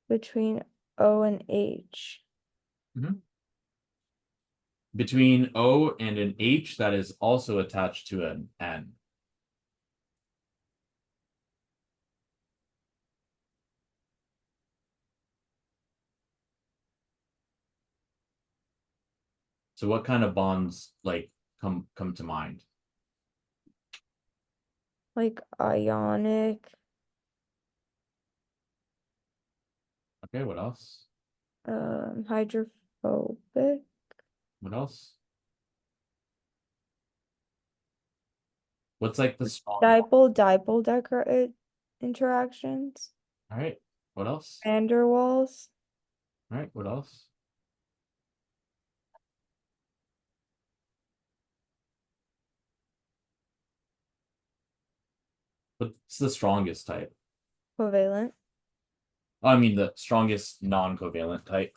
between O and H. Mhm. Between O and an H that is also attached to an N. So what kind of bonds like come to mind? Like ionic. Okay, what else? Hydrophobic. What else? What's like the strongest? Dipole-dipole interactions. All right, what else? Van der Waals. All right, what else? What's the strongest type? Covalent. Oh, I mean the strongest non-covalent type.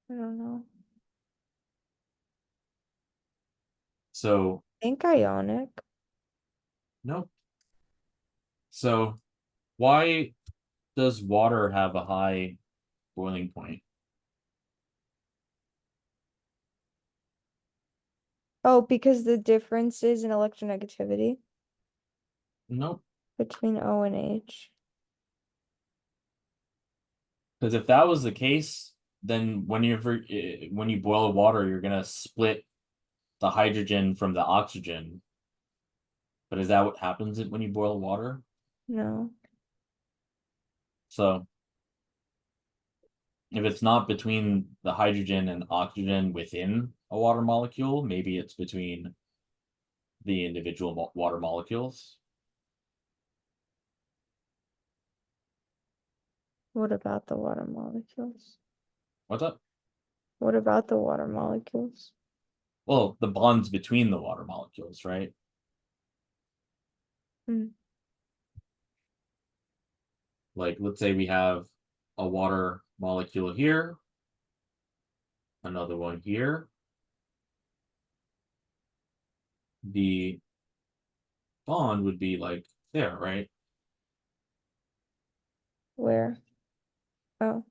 I don't know. So I think ionic. nope. So why does water have a high boiling point? Oh, because the differences in electronegativity Nope. between O and H. Because if that was the case, then when you boil water, you're gonna split the hydrogen from the oxygen. But is that what happens when you boil water? No. So if it's not between the hydrogen and oxygen within a water molecule, maybe it's between the individual water molecules. What about the water molecules? What's up? What about the water molecules? Well, the bonds between the water molecules, right? Hmm. Like, let's say we have a water molecule here, another one here. The bond would be like there, right? Where? Oh,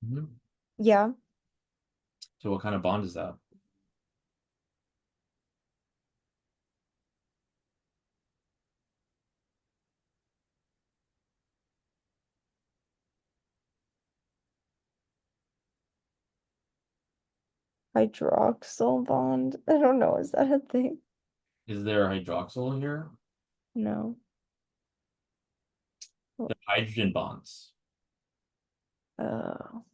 Mhm. yeah. So what kind of bond is that? Hydroxyl bond. I don't know. Is that a thing? Is there a hydroxyl here? No. The hydrogen bonds. Oh,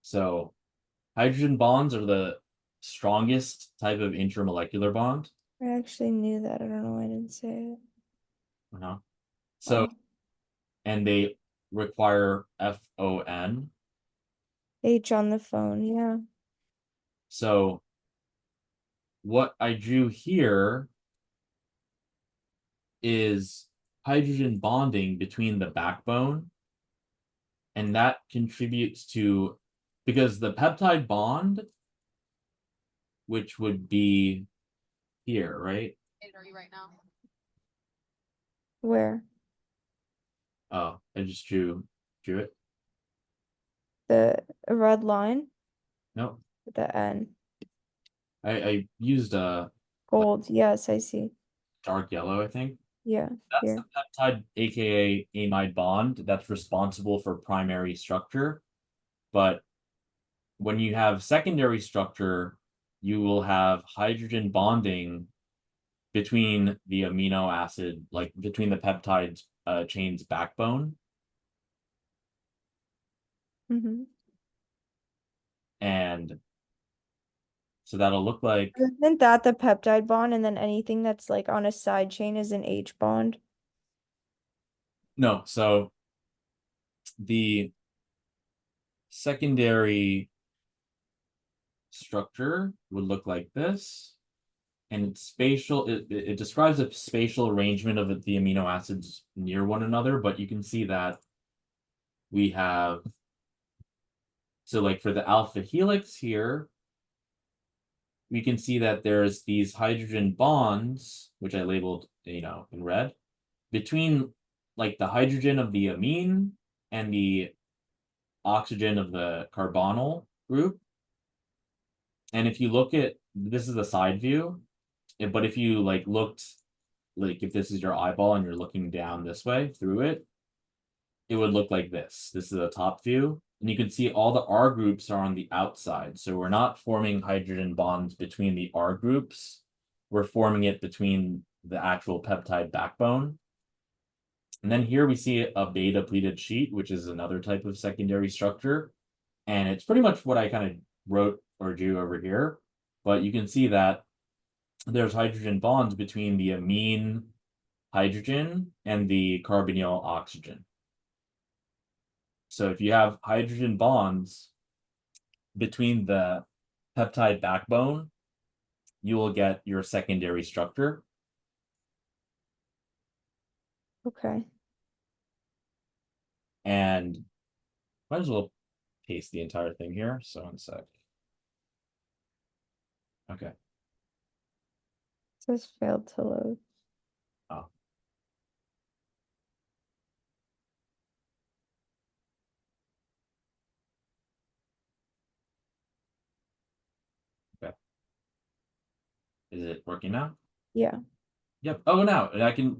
So hydrogen bonds are the strongest type of intermolecular bond. I actually knew that. I don't know why I didn't say it. Uh-huh. So, Wow. and they require FON. H on the phone. Yeah. So what I drew here is hydrogen bonding between the backbone, and that contributes to, because the peptide bond, which would be here, right? Are you right now? Where? Oh, I just drew it. The red line? No, The N. I used a Gold. Yes, I see. dark yellow, I think. Yeah, That's here. the peptide, aka amide bond, that's responsible for primary structure. But when you have secondary structure, you will have hydrogen bonding between the amino acid, like between the peptide chain's backbone. Mm-hmm. And so that'll look like, Isn't that the peptide bond? And then anything that's like on a side chain is an H bond? no, so the secondary structure would look like this. And it's spatial, it describes a spatial arrangement of the amino acids near one another, but you can see that we have, so like for the alpha helix here, we can see that there's these hydrogen bonds, which I labeled, in red, between like the hydrogen of the amine and the oxygen of the carbonyl group. And if you look at, this is the side view, but if you like looked, like if this is your eyeball and you're looking down this way through it, it would look like this. This is a top view. And you can see all the R groups are on the outside. So we're not forming hydrogen bonds between the R groups. We're forming it between the actual peptide backbone. And then here we see a beta pleated sheet, which is another type of secondary structure. And it's pretty much what I kind of wrote or drew over here. But you can see that there's hydrogen bonds between the amine hydrogen and the carbonyl oxygen. So if you have hydrogen bonds between the peptide backbone, you will get your secondary structure. Okay. And might as well paste the entire thing here. So one sec. Okay. It says failed to load. Oh. Okay. Is it working now? Yeah. Yep. Oh, now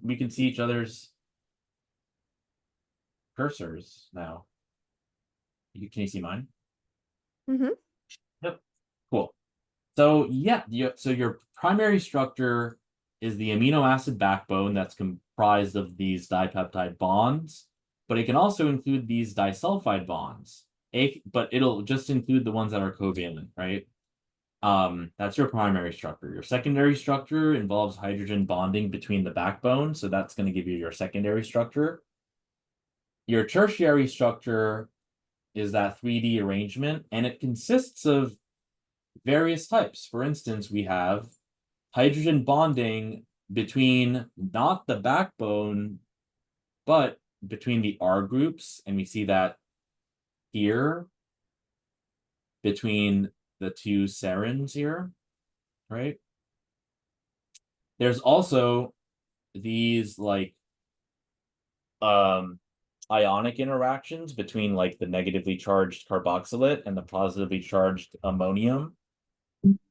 we can see each other's cursors now. Can you see mine? Mm-hmm. Yep. Cool. So yeah, so your primary structure is the amino acid backbone that's comprised of these dipeptide bonds, but it can also include these disulfide bonds. But it'll just include the ones that are covalent, right? That's your primary structure. Your secondary structure involves hydrogen bonding between the backbone, so that's going to give you your secondary structure. Your tertiary structure is that 3D arrangement, and it consists of various types. For instance, we have hydrogen bonding between not the backbone, but between the R groups, and we see that here between the two serines here, right? There's also these like ionic interactions between like the negatively charged carboxylate and the positively charged ammonium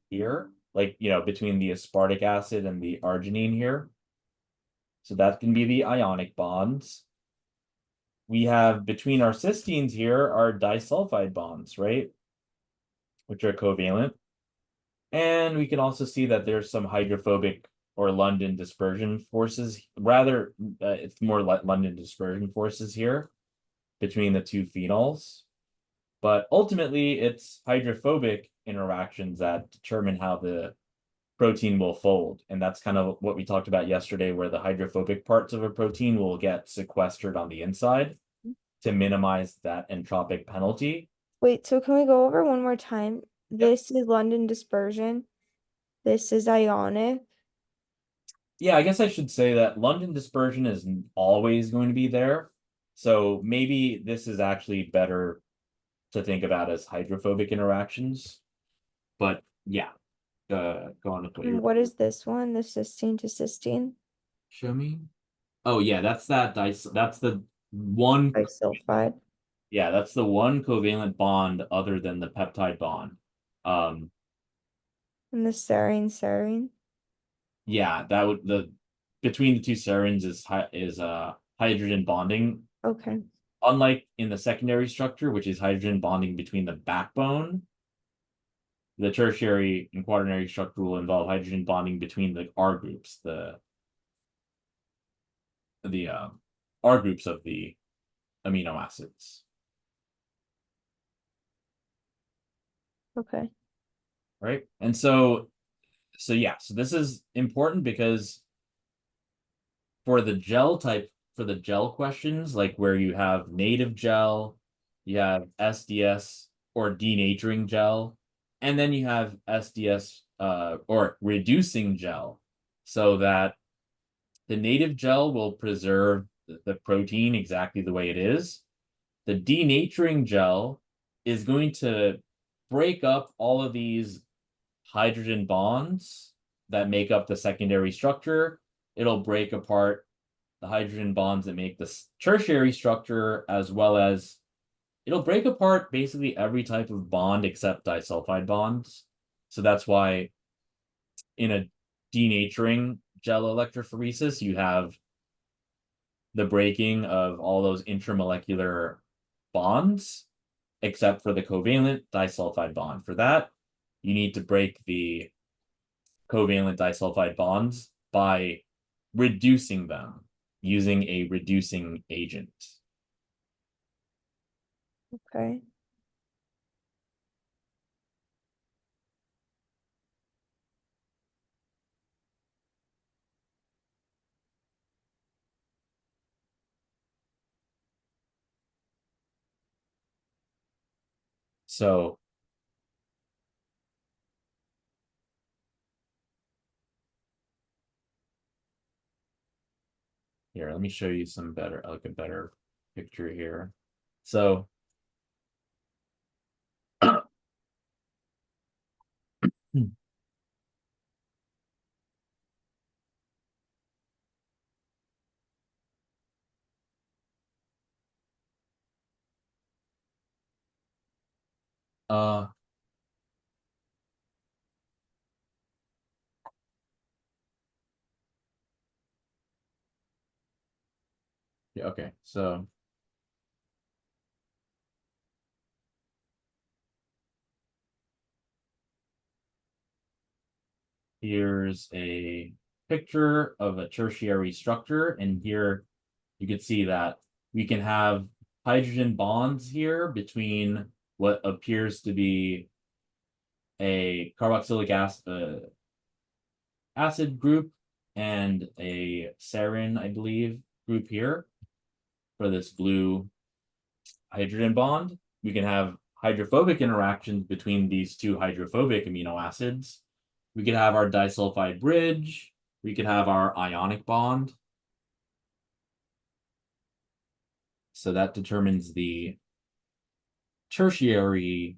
here, like, between the aspartic acid and the arginine here. So that can be the ionic bonds. We have between our cysteines here are disulfide bonds, right? Which are covalent. And we can also see that there's some hydrophobic or London dispersion forces. Rather, it's more like London dispersion forces here between the two phenols. But ultimately, it's hydrophobic interactions that determine how the protein will fold. And that's kind of what we talked about yesterday, where the hydrophobic parts of a protein will get sequestered on the inside to minimize that entropic penalty. Wait, so can we go over one more time? Yep. This is London dispersion. This is ionic. Yeah, I guess I should say that London dispersion is always going to be there. So maybe this is actually better to think about as hydrophobic interactions. But yeah, go on with what And you're. what is this one? The cysteine to cysteine. Show me. Oh yeah, that's that dice. That's the one. Disulfide. Yeah, that's the one covalent bond other than the peptide bond. Um, And the serine. yeah, that would the between the two serines is hydrogen bonding. Okay. Unlike in the secondary structure, which is hydrogen bonding between the backbone, the tertiary and quaternary structure will involve hydrogen bonding between the R groups, the R groups of the amino acids. Okay. Right? And so yeah, so this is important because for the gel questions, like where you have native gel, you have SDS or denaturing gel, and then you have SDS or reducing gel, so that the native gel will preserve the protein exactly the way it is. The denaturing gel is going to break up all of these hydrogen bonds that make up the secondary structure. It'll break apart the hydrogen bonds that make the tertiary structure, as well as it'll break apart basically every type of bond except disulfide bonds. So that's why in a denaturing gel electrophoresis, you have the breaking of all those intramolecular bonds, except for the covalent disulfide bond. For that, you need to break the covalent disulfide bonds by reducing them using a reducing agent. Okay. So here, let me show you some better, like a better picture here. So uh yeah, okay, so here's a picture of a tertiary structure, and here you can see that we can have hydrogen bonds here between what appears to be a carboxylic acid group and a serine, I believe, group here for this blue hydrogen bond. We can have hydrophobic interactions between these two hydrophobic amino acids. We could have our disulfide bridge. We could have our ionic bond. So that determines the tertiary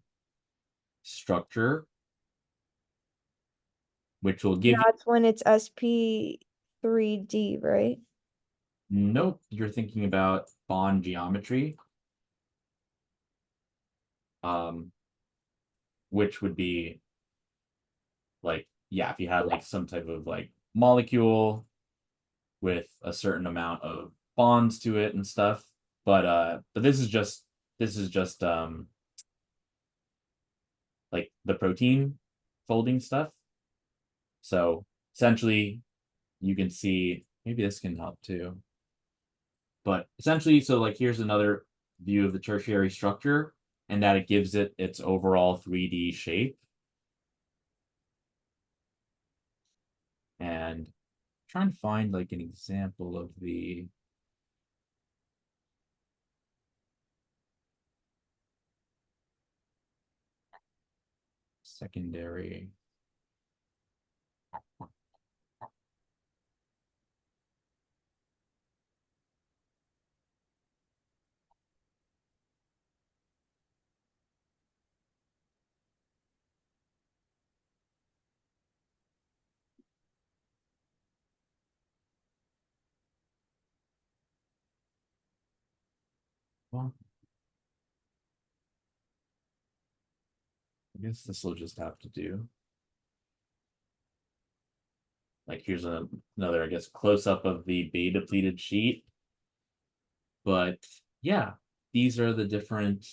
structure, which will give you. That's when it's sp3d, right? Nope, you're thinking about bond geometry, which would be like, yeah, if you had like some type of like molecule with a certain amount of bonds to it and stuff. But this is just like the protein folding stuff. So essentially you can see, maybe this can help too. But essentially, so like here's another view of the tertiary structure, and that it gives it its overall 3D shape. And I'm trying to find like an example of the secondary. Well, I guess this will just have to do. Like here's another, I guess, close up of the beta depleted sheet. But yeah, these are the different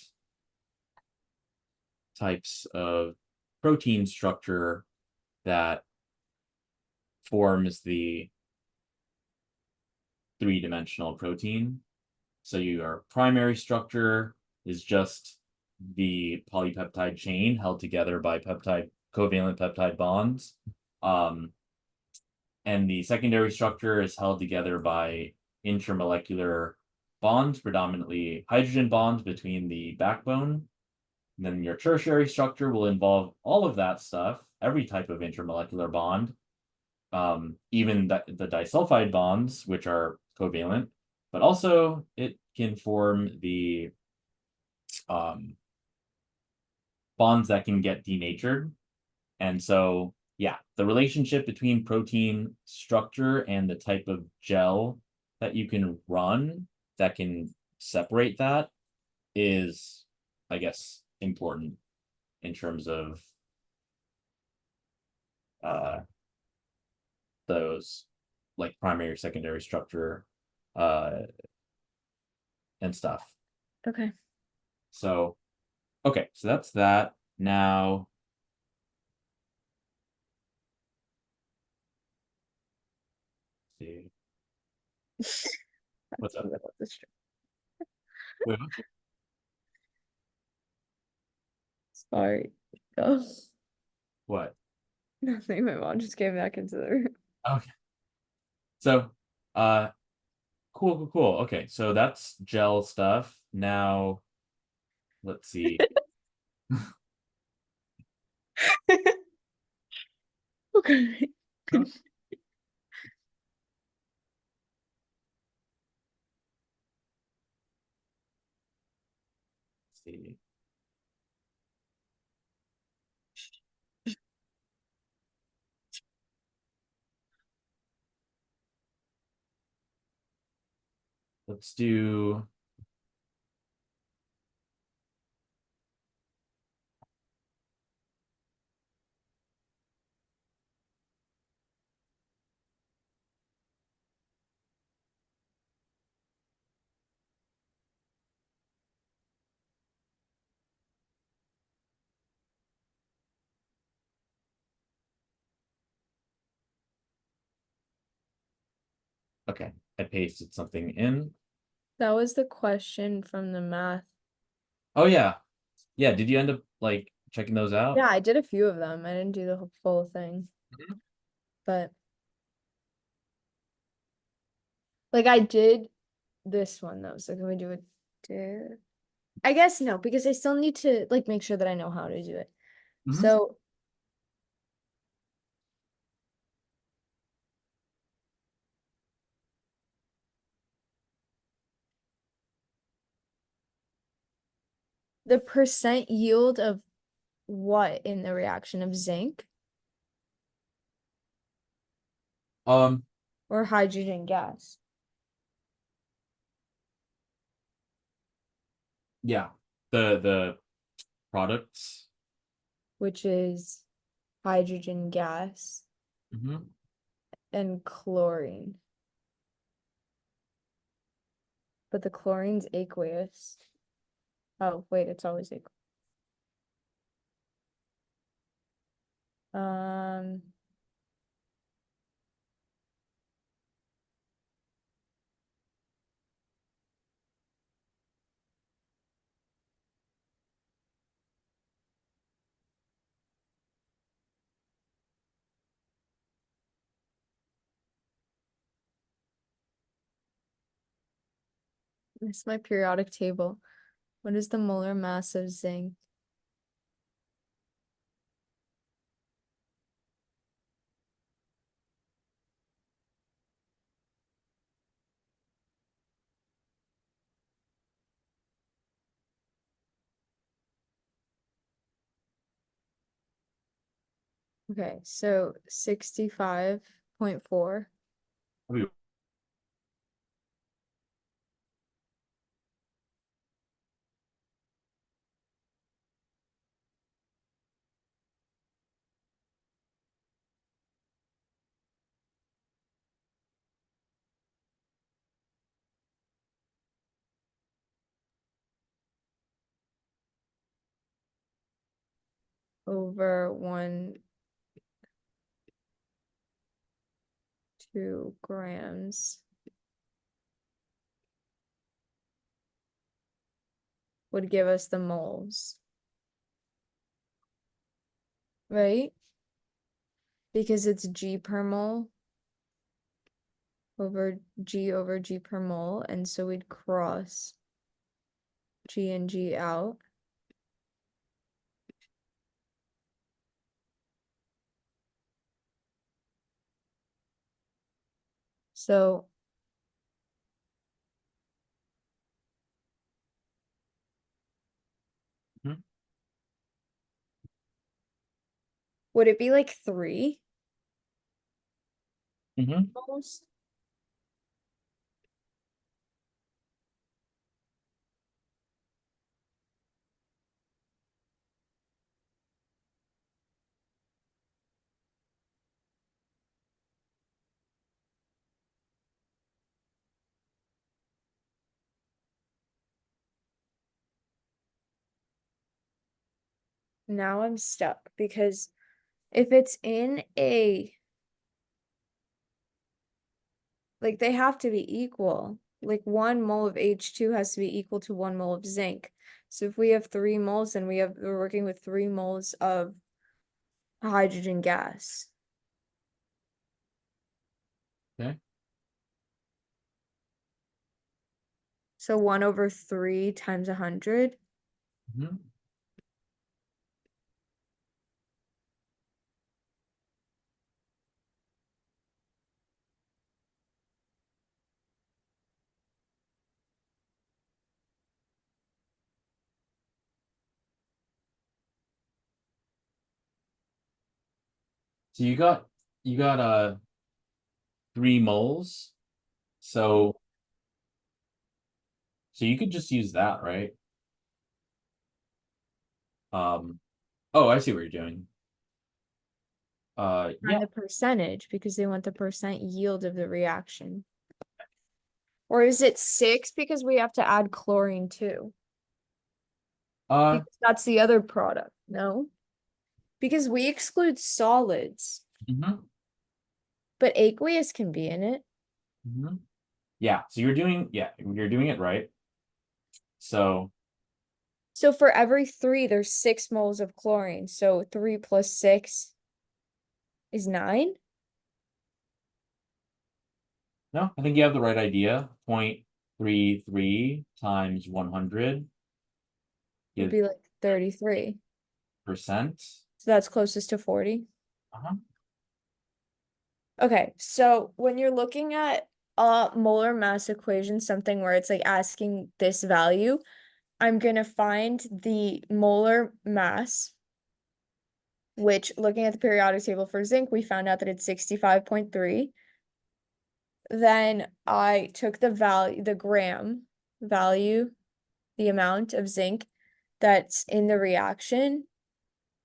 types of protein structure that forms the three-dimensional protein. So your primary structure is just the polypeptide chain held together by covalent peptide bonds. And the secondary structure is held together by intermolecular bonds, predominantly hydrogen bonds between the backbone. And then your tertiary structure will involve all of that stuff, every type of intermolecular bond, even the disulfide bonds, which are covalent, but also it can form the bonds that can get denatured. And so, yeah, the relationship between protein structure and the type of gel that you can run that can separate that is, I guess, important in terms of uh, those like primary, secondary structure uh, and stuff. Okay. So, okay, so that's that. Now, see. What's up? That's the str- Wait, what? Sorry. Oh, What? nothing. My mom just came back into the room. Okay. So, cool. Okay, so that's gel stuff. Now, let's see. Okay. Let's see. Let's do. Okay, I pasted something in. That was the question from the math. Oh yeah, yeah. Did you end up like checking those out? Yeah, I did a few of them. I didn't do the full thing, Mhm. but like I did this one though. So can we do it? I guess no, because I still need to like make sure that I know how to do it. Mhm. So the percent yield of what in the reaction of zinc Um, or hydrogen gas, yeah. The products. which is hydrogen gas Mhm. and chlorine. But the chlorine's aqueous. Oh, wait, it's always aqueous. Um, it's my periodic table. What is the molar mass of zinc? Okay, so 65.4 Wait, over 2 grams would give us the moles, right? Because it's G per mole over G per mole, and so we'd cross G and G out. So mhm. would it be like 3 Mhm. moles? Now I'm stuck because if it's in a like they have to be equal. Like 1 mole of H2 has to be equal to 1 mole of zinc. So if we have 3 moles, then we're working with 3 moles of hydrogen gas. Okay. So 1/3 times 100. Mhm. So you got 3 moles. So you could just use that, right? Oh, I see what you're doing. Find Yeah. the percentage because they want the percent yield of the reaction. Or is it 6 because we have to add chlorine too? Uh, Because that's the other product. No? Because we exclude solids, mhm, but aqueous can be in it. mhm. Yeah, so you're doing it right. So, So for every 3, there's 6 moles of chlorine. So 3 plus 6 is 9. no, I think you have the right idea. 0.33 times 100 Would gives be like 33. percent. So that's closest to 40. Uh-huh. Okay, so when you're looking at a molar mass equation, something where it's like asking this value, I'm gonna find the molar mass, which looking at the periodic table for zinc, we found out that it's 65.3. Then I took the value, the gram value, the amount of zinc that's in the reaction.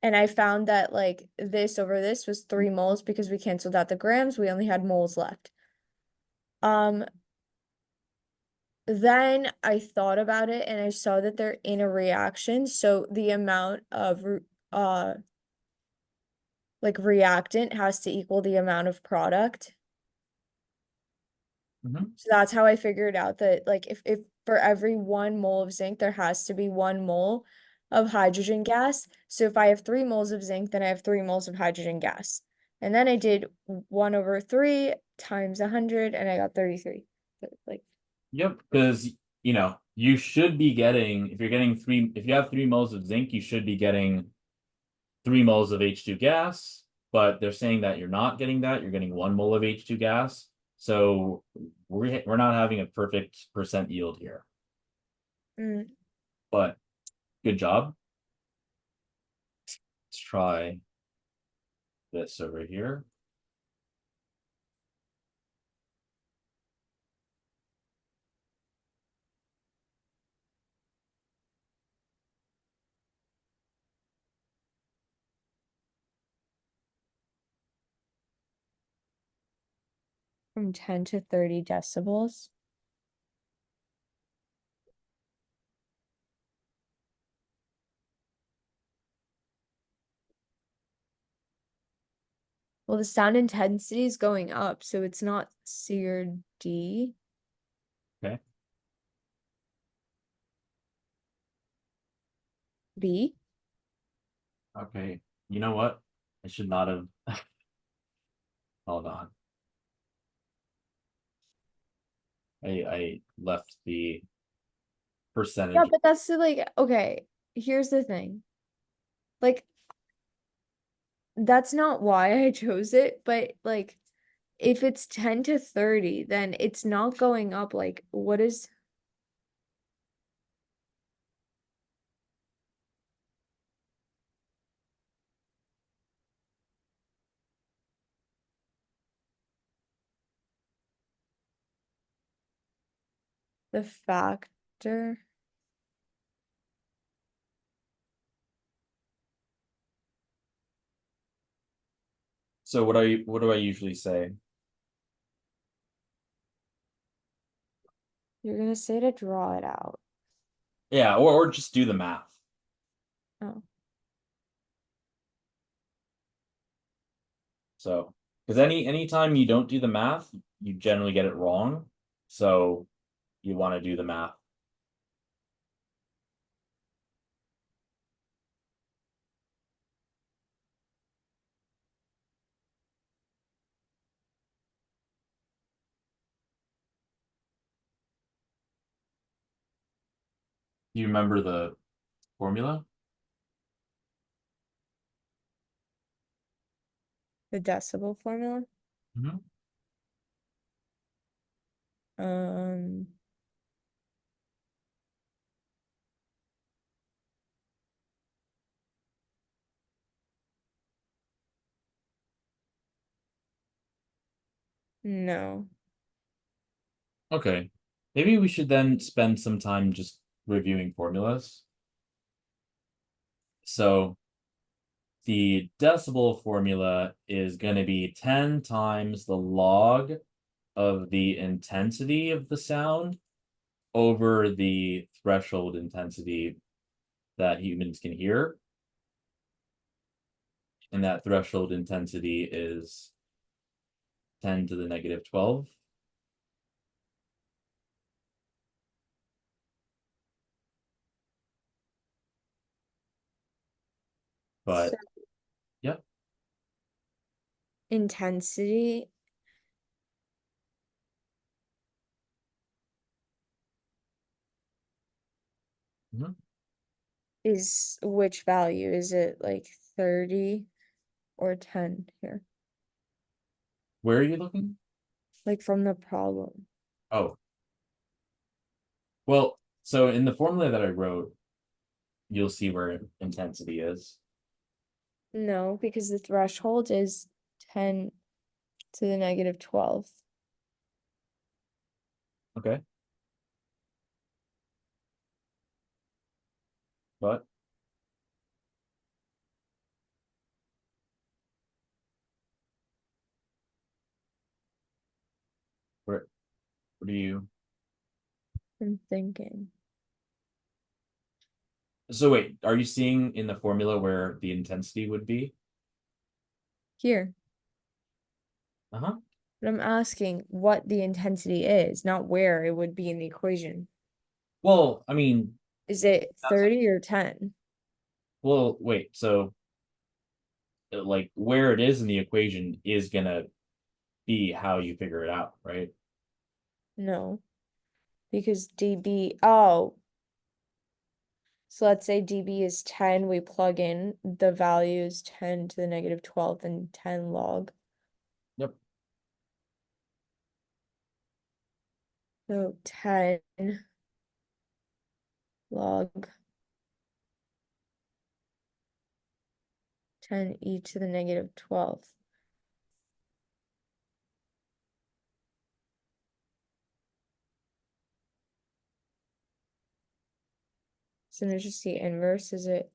And I found that like this over this was 3 moles because we canceled out the grams. We only had moles left. Then I thought about it and I saw that they're in a reaction. So the amount of uh like reactant has to equal the amount of product. Mhm. So that's how I figured out that like if for every 1 mole of zinc, there has to be 1 mole of hydrogen gas. So if I have 3 moles of zinc, then I have 3 moles of hydrogen gas. And then I did 1/3 times 100 and I got 33. Like, Yep, because you should be getting, if you have 3 moles of zinc, you should be getting 3 moles of H2 gas, but they're saying that you're not getting that, you're getting 1 mole of H2 gas. So we're not having a perfect percent yield here. mm, But good job. Let's try this over here. from 10 to 30 decibels. Well, the sound intensity is going up, so it's not C or D. Okay. B. Okay. You know what? I should not have. Hold on. I left the Yeah, percentage. but that's like, okay, here's the thing. Like, that's not why I chose it, but like, if it's 10 to 30, then it's not going up. Like, what is the factor? So what do I usually say? You're gonna say to draw it out. Yeah, or just do the math. Oh, So Because anytime you don't do the math, you generally get it wrong. So you want to do the math. Do you remember the formula? The decibel formula? Mm-hmm. Um, no. Okay. Maybe we should then spend some time just reviewing formulas. So the decibel formula is going to be 10 times the log of the intensity of the sound over the threshold intensity that humans can hear. And that threshold intensity is 10 to the negative 12. So But yeah. intensity Mm-hmm. is which value? Is it like 30 or 10 here? Where are you looking? Like from the problem. Oh, well, so in the formula that I wrote, you'll see where intensity is. No, because the threshold is 10 to the negative 12th. Okay. But where do you? I'm thinking. So wait, are you seeing in the formula where the intensity would be? Here. Uh-huh. But I'm asking what the intensity is, not where it would be in the equation. Well, I mean, Is it that's 30 or 10? well, wait, so like where it is in the equation is gonna be how you figure it out, right? No, because dB, oh, so let's say dB is 10, we plug in the values 10 to the negative 12th and 10 log. Yep. So 10 log 10 e to the negative 12th. So there's just the inverse, is it?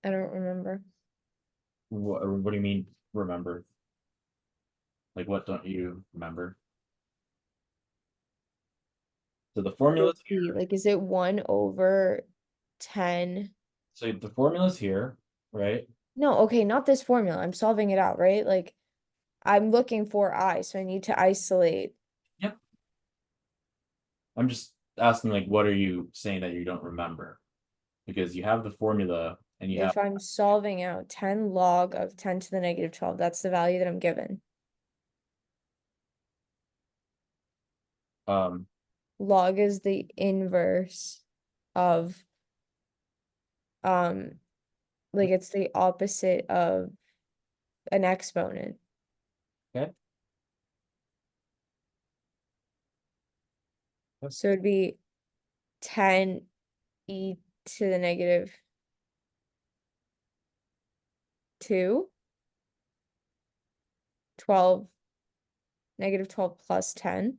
I don't remember. What do you mean remember? Like what don't you remember? So the The formula's B, here. like, is it 1 over 10? So the formula's here, right? No, okay, not this formula. I'm solving it out, right? Like, I'm looking for I, so I need to isolate. Yep. I'm just asking like what are you saying that you don't remember? Because you have the formula and you have If I'm solving out 10 log of 10 to the negative 12, that's the value that I'm given. um Log is the inverse of, um, like it's the opposite of an exponent. okay. Yep. So it'd be 10 e to the negative 2, 12, negative 12 plus 10.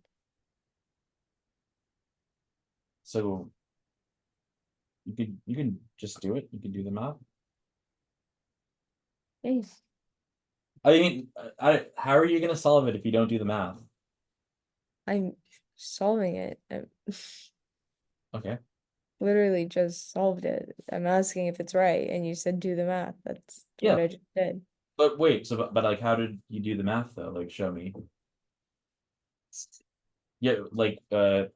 So You can just do it. You can do the math. Nice. I mean, how are you gonna solve it if you don't do the math? I'm solving it. I Okay. literally just solved it. I'm asking if it's right, and you said do the math. That's what Yeah. I just did. But wait, so but like how did you do the math though? Like show me. Yeah, like yeah.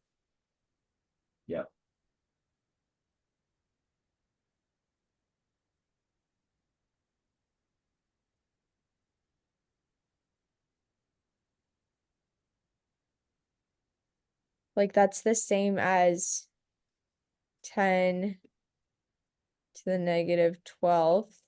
Like that's the same as 10 to the negative 12th.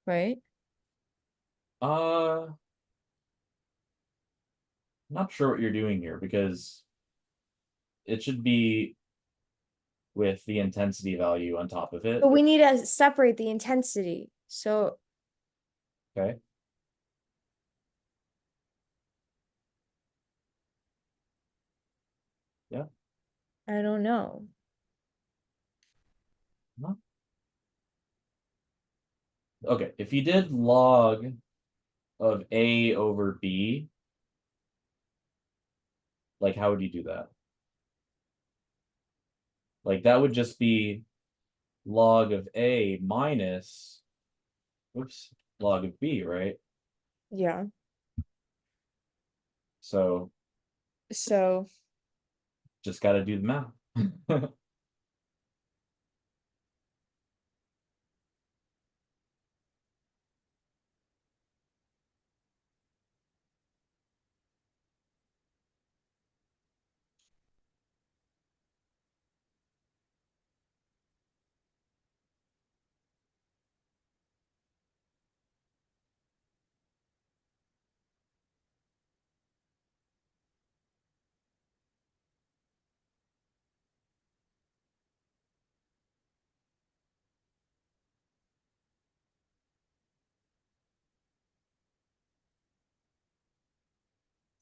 Right? I'm not sure what you're doing here because it should be with the intensity value on top of it. But we need to separate the intensity. So Okay. Yeah. I don't know. No. Okay. If you did log of A over B, like how would you do that? Like that would just be log of A minus, oops, log of B, right? Yeah. So So just got to do the math.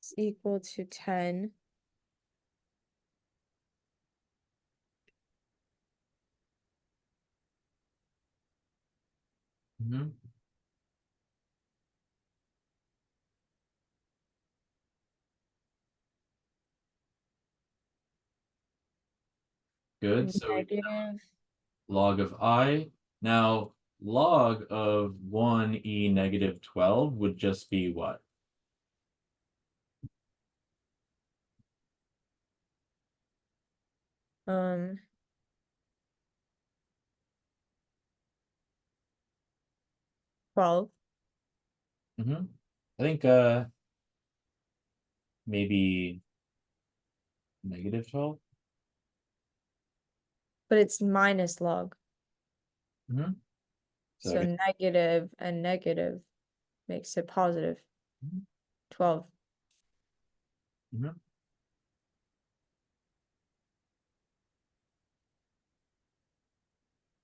it's equal to 10. Mhm. Good. So we Negative. log of I. Now, log of 1e negative 12 would just be what? Um 12. I think maybe negative 12. But it's minus log. So I So guess negative and negative makes it positive. mhm, 12. mhm.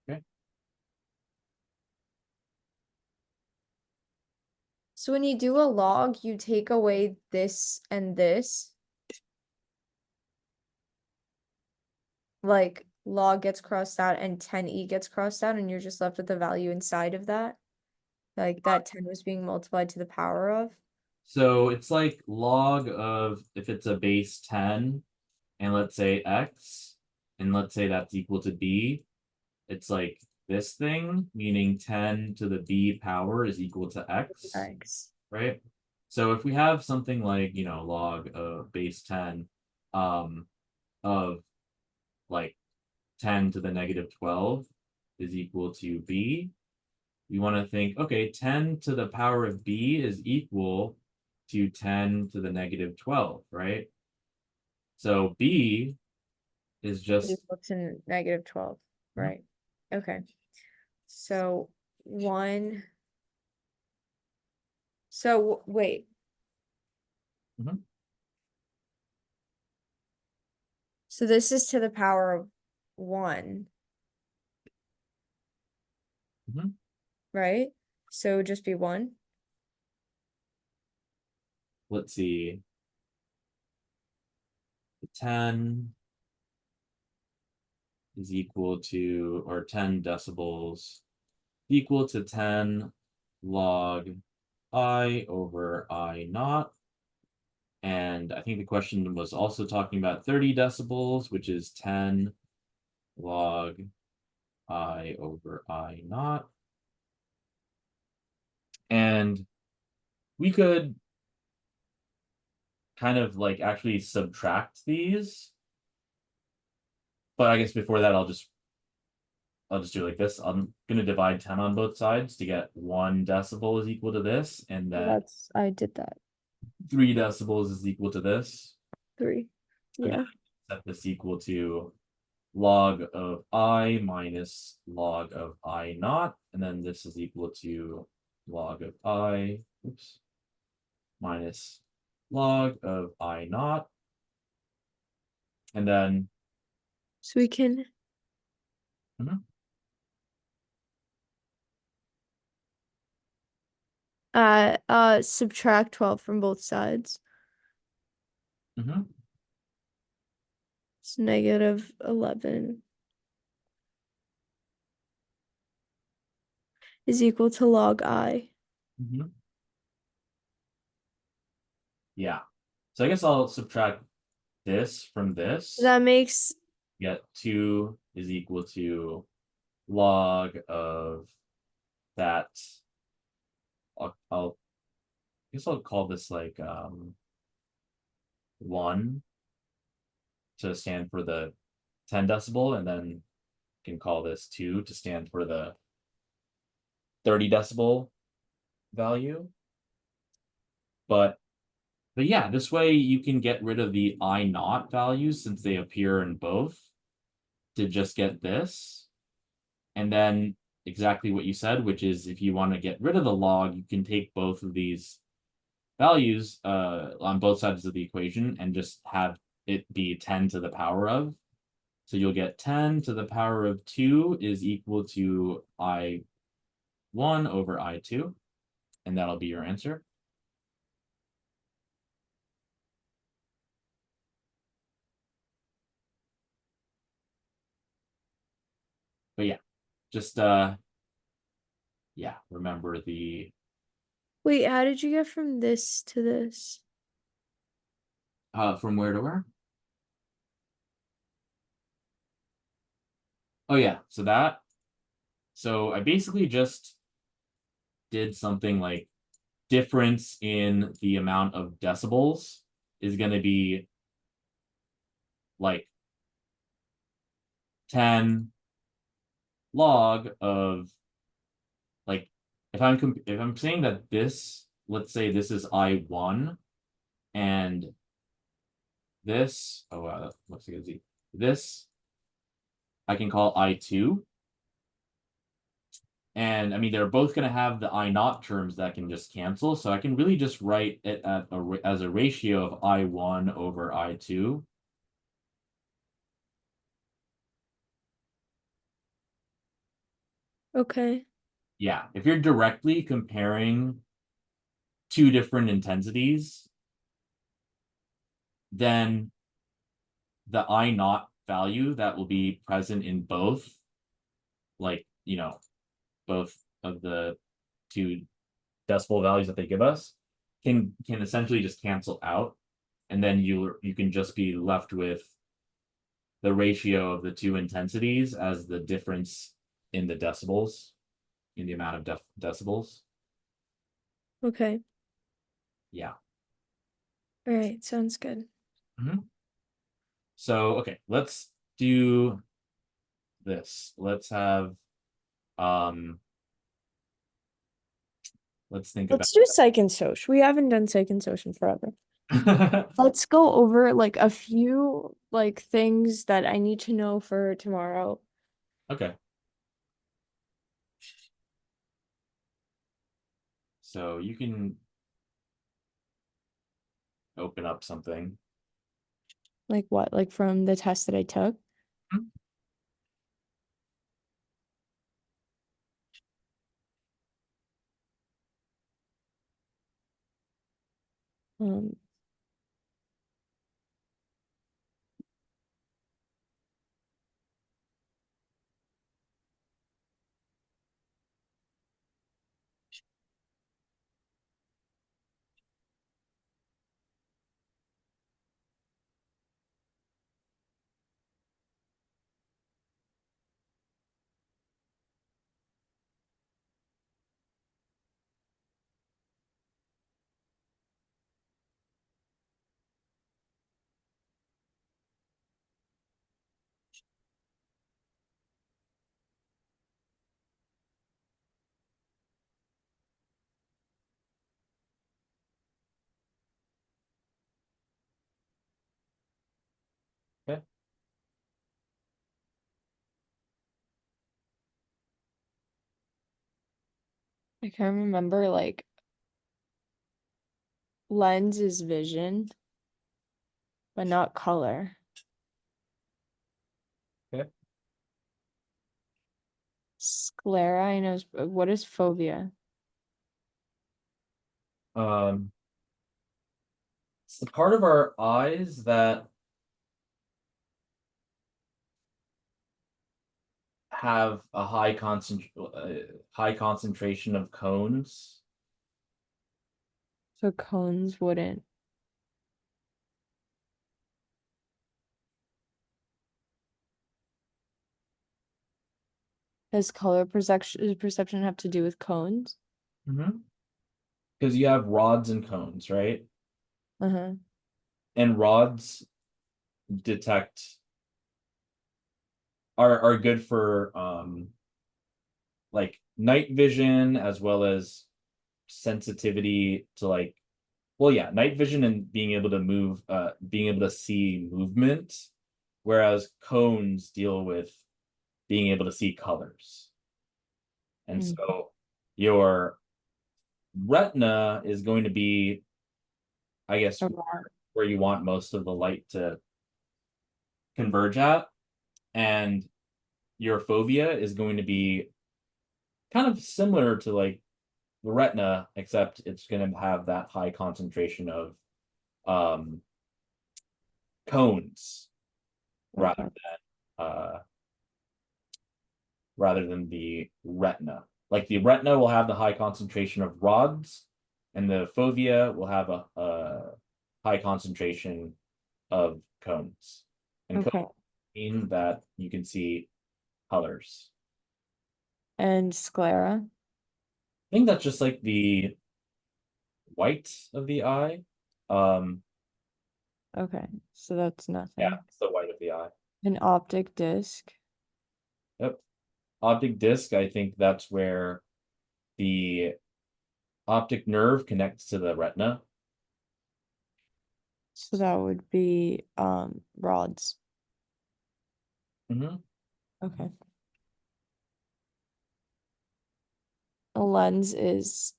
Okay. So when you do a log, you take away this and this. Like log gets crossed out and 10e gets crossed out, and you're just left with the value inside of that. Like that 10 was being multiplied to the power of. So it's like log of if it's a base 10 and let's say x, and let's say that's equal to b, it's like this thing, meaning 10 to the b power is equal to x, X. right? So if we have something like, log of base 10 of like 10 to the negative 12 is equal to b, you want to think, okay, 10 to the power of b is equal to 10 to the negative 12, right? So b is just Equal to negative 12. Right. Okay. So one. So wait. mhm, So this is to the power of 1, mhm. right? So it would just be 1. Let's see. 10 is equal to, or 10 decibels equal to 10 log I over I naught. And I think the question was also talking about 30 decibels, which is 10 log I over I naught. And we could kind of like actually subtract these. But I guess before that, I'll just do it like this. I'm gonna divide 10 on both sides to get 1 decibel is equal to this, and then I did that. 3 decibels is equal to this. 3. And Yeah. set this equal to log of I minus log of I naught, and then this is equal to log of I, oops, minus log of I naught. And then So we can subtract 12 from both sides. It's negative 11 is equal to log I. Yeah. So I guess I'll subtract this from this. That makes Get 2 is equal to log of that. I guess I'll call this like 1 to stand for the 10 decibel, and then can call this 2 to stand for the 30 decibel value. But yeah, this way you can get rid of the I naught values since they appear in both to just get this. And then exactly what you said, which is if you want to get rid of the log, you can take both of these values on both sides of the equation and just have it be 10 to the power of. So you'll get 10 to the power of 2 is equal to I1 over I2, and that'll be your answer. But yeah, just yeah, remember the Wait, how did you get from this to this? from where to where? Oh yeah, so I basically just did something like difference in the amount of decibels is going to be like 10 log of, like, if I'm saying that this, let's say this is I1 and this, oh wow, that looks like a Z. This I can call I2. And I mean, they're both going to have the I naught terms that can just cancel. So I can really just write it as a ratio of I1 over I2. Okay. Yeah, if you're directly comparing 2 different intensities, then the I naught value that will be present in both, like, both of the 2 decibel values that they give us can essentially just cancel out, and then you can just be left with the ratio of the 2 intensities as the difference in the decibels, in the amount of decibels. Okay. Yeah. All right. Sounds good. So, okay, let's do this. Let's have, let's think about. Let's do Psych and Soc. We haven't done Psych and Soc in forever. Let's go over like a few like things that I need to know for tomorrow. Okay. So you can open up something. Like what? Like from the test that I took? Um, Okay. I can't remember, like, lens is vision, but not color. Okay. Sclera, I know. What is fovea? Um, it's the part of our eyes that have a high concentration of cones. So cones wouldn't. Does color perception have to do with cones? Because you have rods and cones, right? Uh-huh. And rods detect are good for like night vision as well as sensitivity to like, well, yeah, night vision and being able to move, being able to see movement, whereas cones deal with being able to see colors. And Mm. so your retina is going to be, I guess, Okay. where you want most of the light to converge at. And your fovea is going to be kind of similar to like the retina, except it's going to have that high concentration of um, cones rather Okay. than the retina. Like the retina will have the high concentration of rods, and the fovea will have a high concentration of cones. And cones Okay. mean that you can see colors. And sclera? I think that's just like the white of the eye. Um, Okay. So that's yeah, nothing. it's the white of the eye. An optic disc. Yep. Optic disc, I think that's where the optic nerve connects to the retina. So that would be rods. Hmm. Okay. A lens is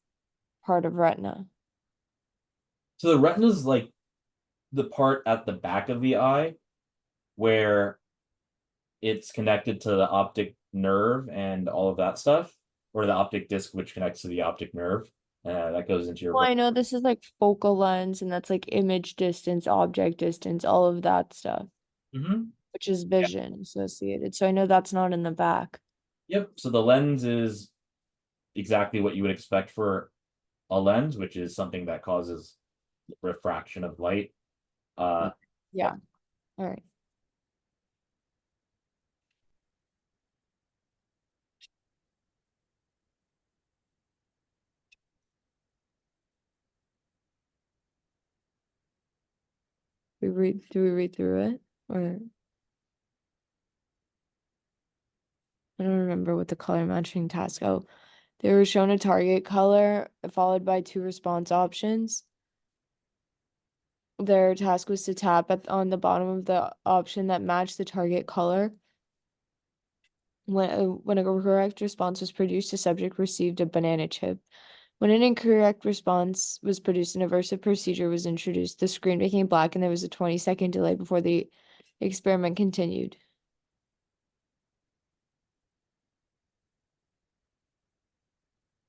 part of retina. So the retina is like the part at the back of the eye where it's connected to the optic nerve and all of that stuff, or the optic disc, which connects to the optic nerve. That goes into your Well, brain. I know this is like focal length, and that's like image distance, object distance, all of that stuff, Hmm. which is vision associated. So I know that's not in the back. Yep. So the lens is exactly what you would expect for a lens, which is something that causes refraction of light. Uh, Yeah. All right. Do we read through it? Or I don't remember what the color matching task. Oh, they were shown a target color followed by two response options. Their task was to tap on the bottom of the option that matched the target color. When a correct response was produced, the subject received a banana chip. When an incorrect response was produced, an aversive procedure was introduced. The screen became black and there was a 20-second delay before the experiment continued.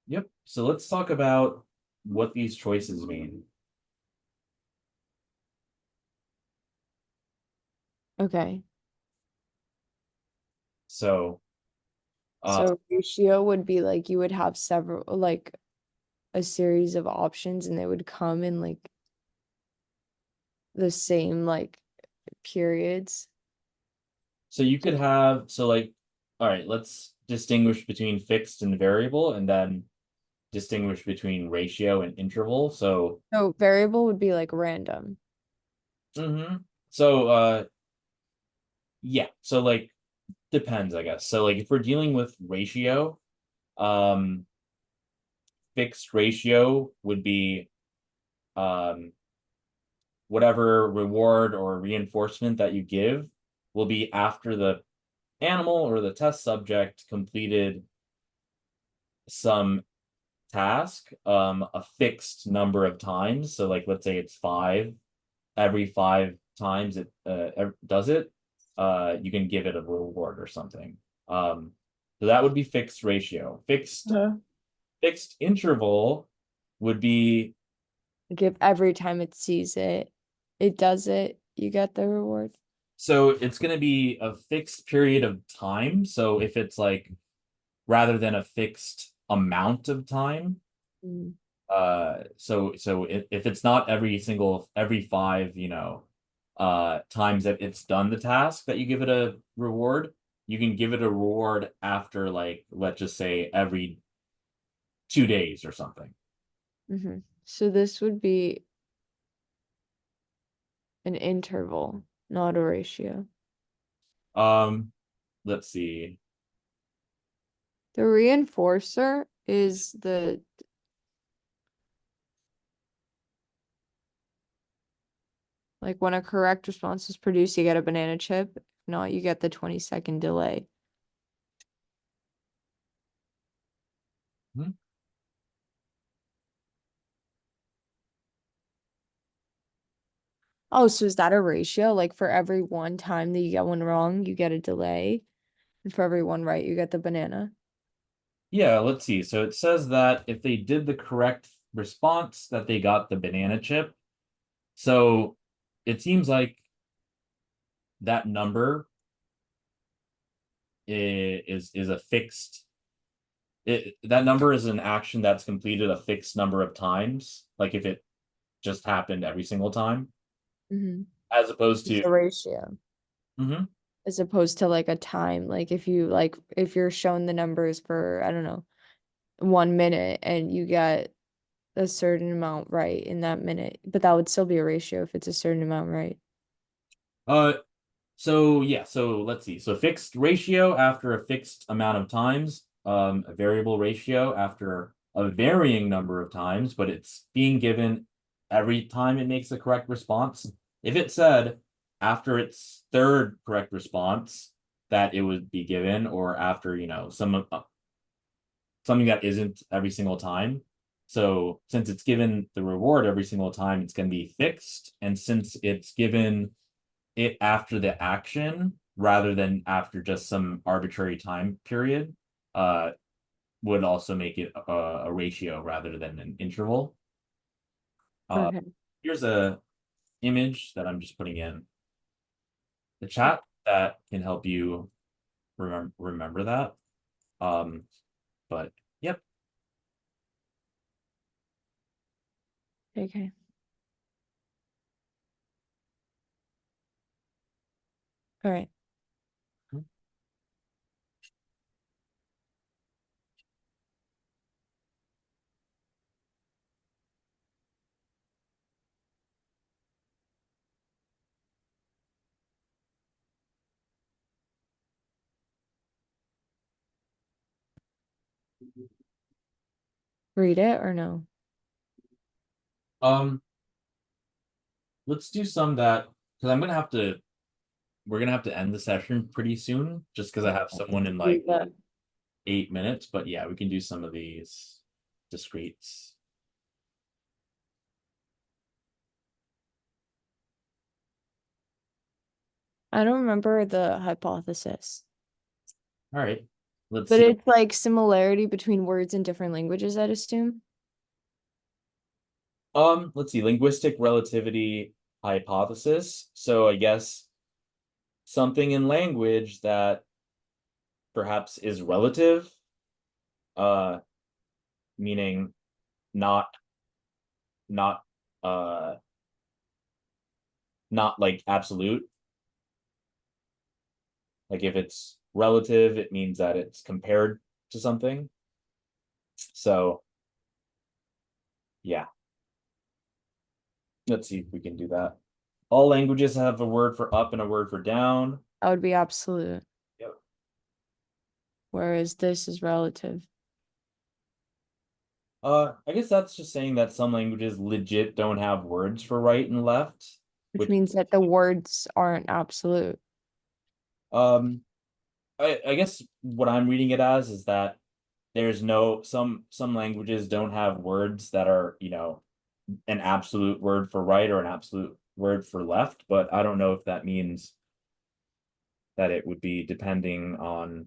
yep. So let's talk about what these choices mean. Okay. So, So ratio would be like you would have several, like a series of options, and they would come in like the same like periods. so you could have, so like, all right, let's distinguish between fixed and variable, and then distinguish between ratio and interval. So, So variable would be like random. mhm. So, yeah, so like, depends, I guess. So like, if we're dealing with ratio, um, fixed ratio would be um whatever reward or reinforcement that you give will be after the animal or the test subject completed some task a fixed number of times. So like, let's say it's 5. Every 5 times it does it, you can give it a reward or something. So that would be fixed ratio. Fixed interval would be, Like if every time it sees it, it does it, you get the reward. so it's going to be a fixed period of time. So if it's like, rather than a fixed amount of time, Mm. so if it's not every 5, times that it's done the task that you give it a reward, you can give it a reward after, like, let's just say every 2 days or something. Mm-hmm. So this would be an interval, not a ratio. um let's see. The reinforcer is the like when a correct response is produced, you get a banana chip. If not, you get the 20-second delay. Hmm? Oh, so is that a ratio? Like for every one time that you get one wrong, you get a delay. And for every one right, you get the banana. Yeah, let's see. So it says that if they did the correct response, that they got the banana chip. So it seems like that number is a fixed, that number is an action that's completed a fixed number of times, like if it just happened every single time, Mm-hmm. as opposed It's to. a ratio. Mhm. As opposed to like a time. Like if you're shown the numbers for, I don't know, 1 minute and you get a certain amount right in that minute, but that would still be a ratio if it's a certain amount right. uh so yeah, so let's see. So fixed ratio after a fixed amount of times, a variable ratio after a varying number of times, but it's being given every time it makes a correct response. If it said after its third correct response that it would be given, or after, something that isn't every single time. So since it's given the reward every single time, it's going to be fixed. And since it's given it after the action rather than after just some arbitrary time period, uh, would also make it a ratio rather than an interval. Uh, Okay. Here's a image that I'm just putting in the chat that can help you remember that. Um, but yep. Okay. All right. Read it or no? Um, let's do some that, because we're gonna have to end the session pretty soon, just because I have someone in like Yeah. 8 minutes. But yeah, we can do some of these discretes. I don't remember the hypothesis, All right, let's but see. it's like similarity between words in different languages, I'd assume. Let's see, linguistic relativity hypothesis. So I guess something in language that perhaps is relative, meaning not not uh not like absolute. Like if it's relative, it means that it's compared to something. So yeah, let's see if we can do that. All languages have a word for up and a word for down. That would be absolute. Yep. Whereas this is relative. I guess that's just saying that some languages legit don't have words for right and left, Which which means that the words aren't absolute. um I guess what I'm reading it as is that there's no some languages don't have words that are, an absolute word for right or an absolute word for left, but I don't know if that means that it would be depending on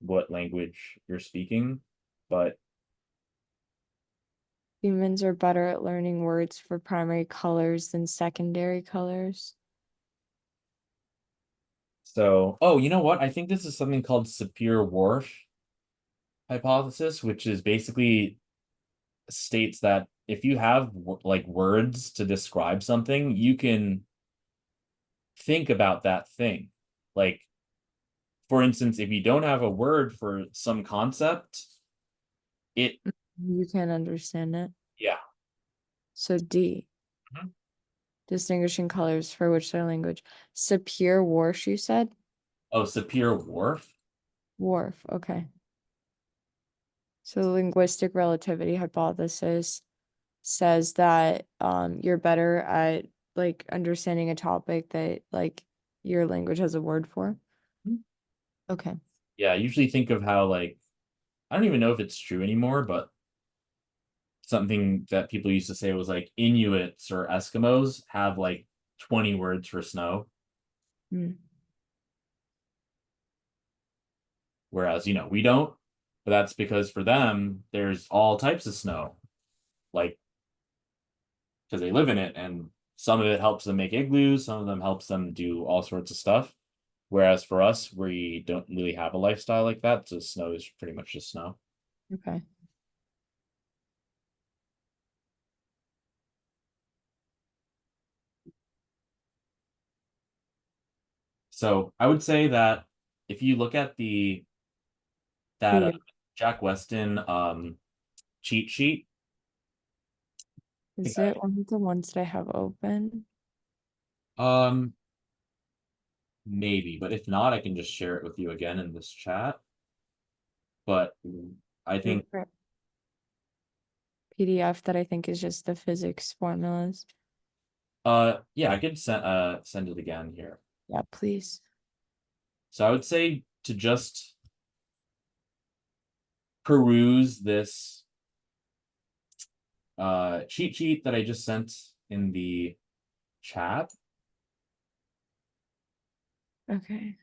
what language you're speaking. But Humans are better at learning words for primary colors than secondary colors. so, oh, you know what? I think this is something called Sapir-Whorf hypothesis, which is basically states that if you have like words to describe something, you can think about that thing. Like, for instance, if you don't have a word for some concept, it, You can't understand it. yeah. So D, Mhm. distinguishing colors for which their language. Sapir-Whorf, you said? Oh, Sapir-Whorf? Whorf, okay. So the linguistic relativity hypothesis says that you're better at like understanding a topic that like your language has a word for. Okay. Yeah, I usually think of how, like, I don't even know if it's true anymore, but something that people used to say was like Inuits or Eskimos have like 20 words for snow, Mm. whereas, we don't. But that's because for them, there's all types of snow, like, because they live in it, and some of it helps them make igloos, some of them helps them do all sorts of stuff. Whereas for us, we don't really have a lifestyle like that, so snow is pretty much just snow. Okay. So I would say that if you look at the that PDF. Jack Weston cheat sheet, I Is think it one of the ones that I have open? maybe, but if not, I can just share it with you again in this chat. But I think Favorite PDF that I think is just the physics formulas. yeah, I could send it again here. Yeah, please. So I would say to just peruse this cheat sheet that I just sent in the chat. Okay.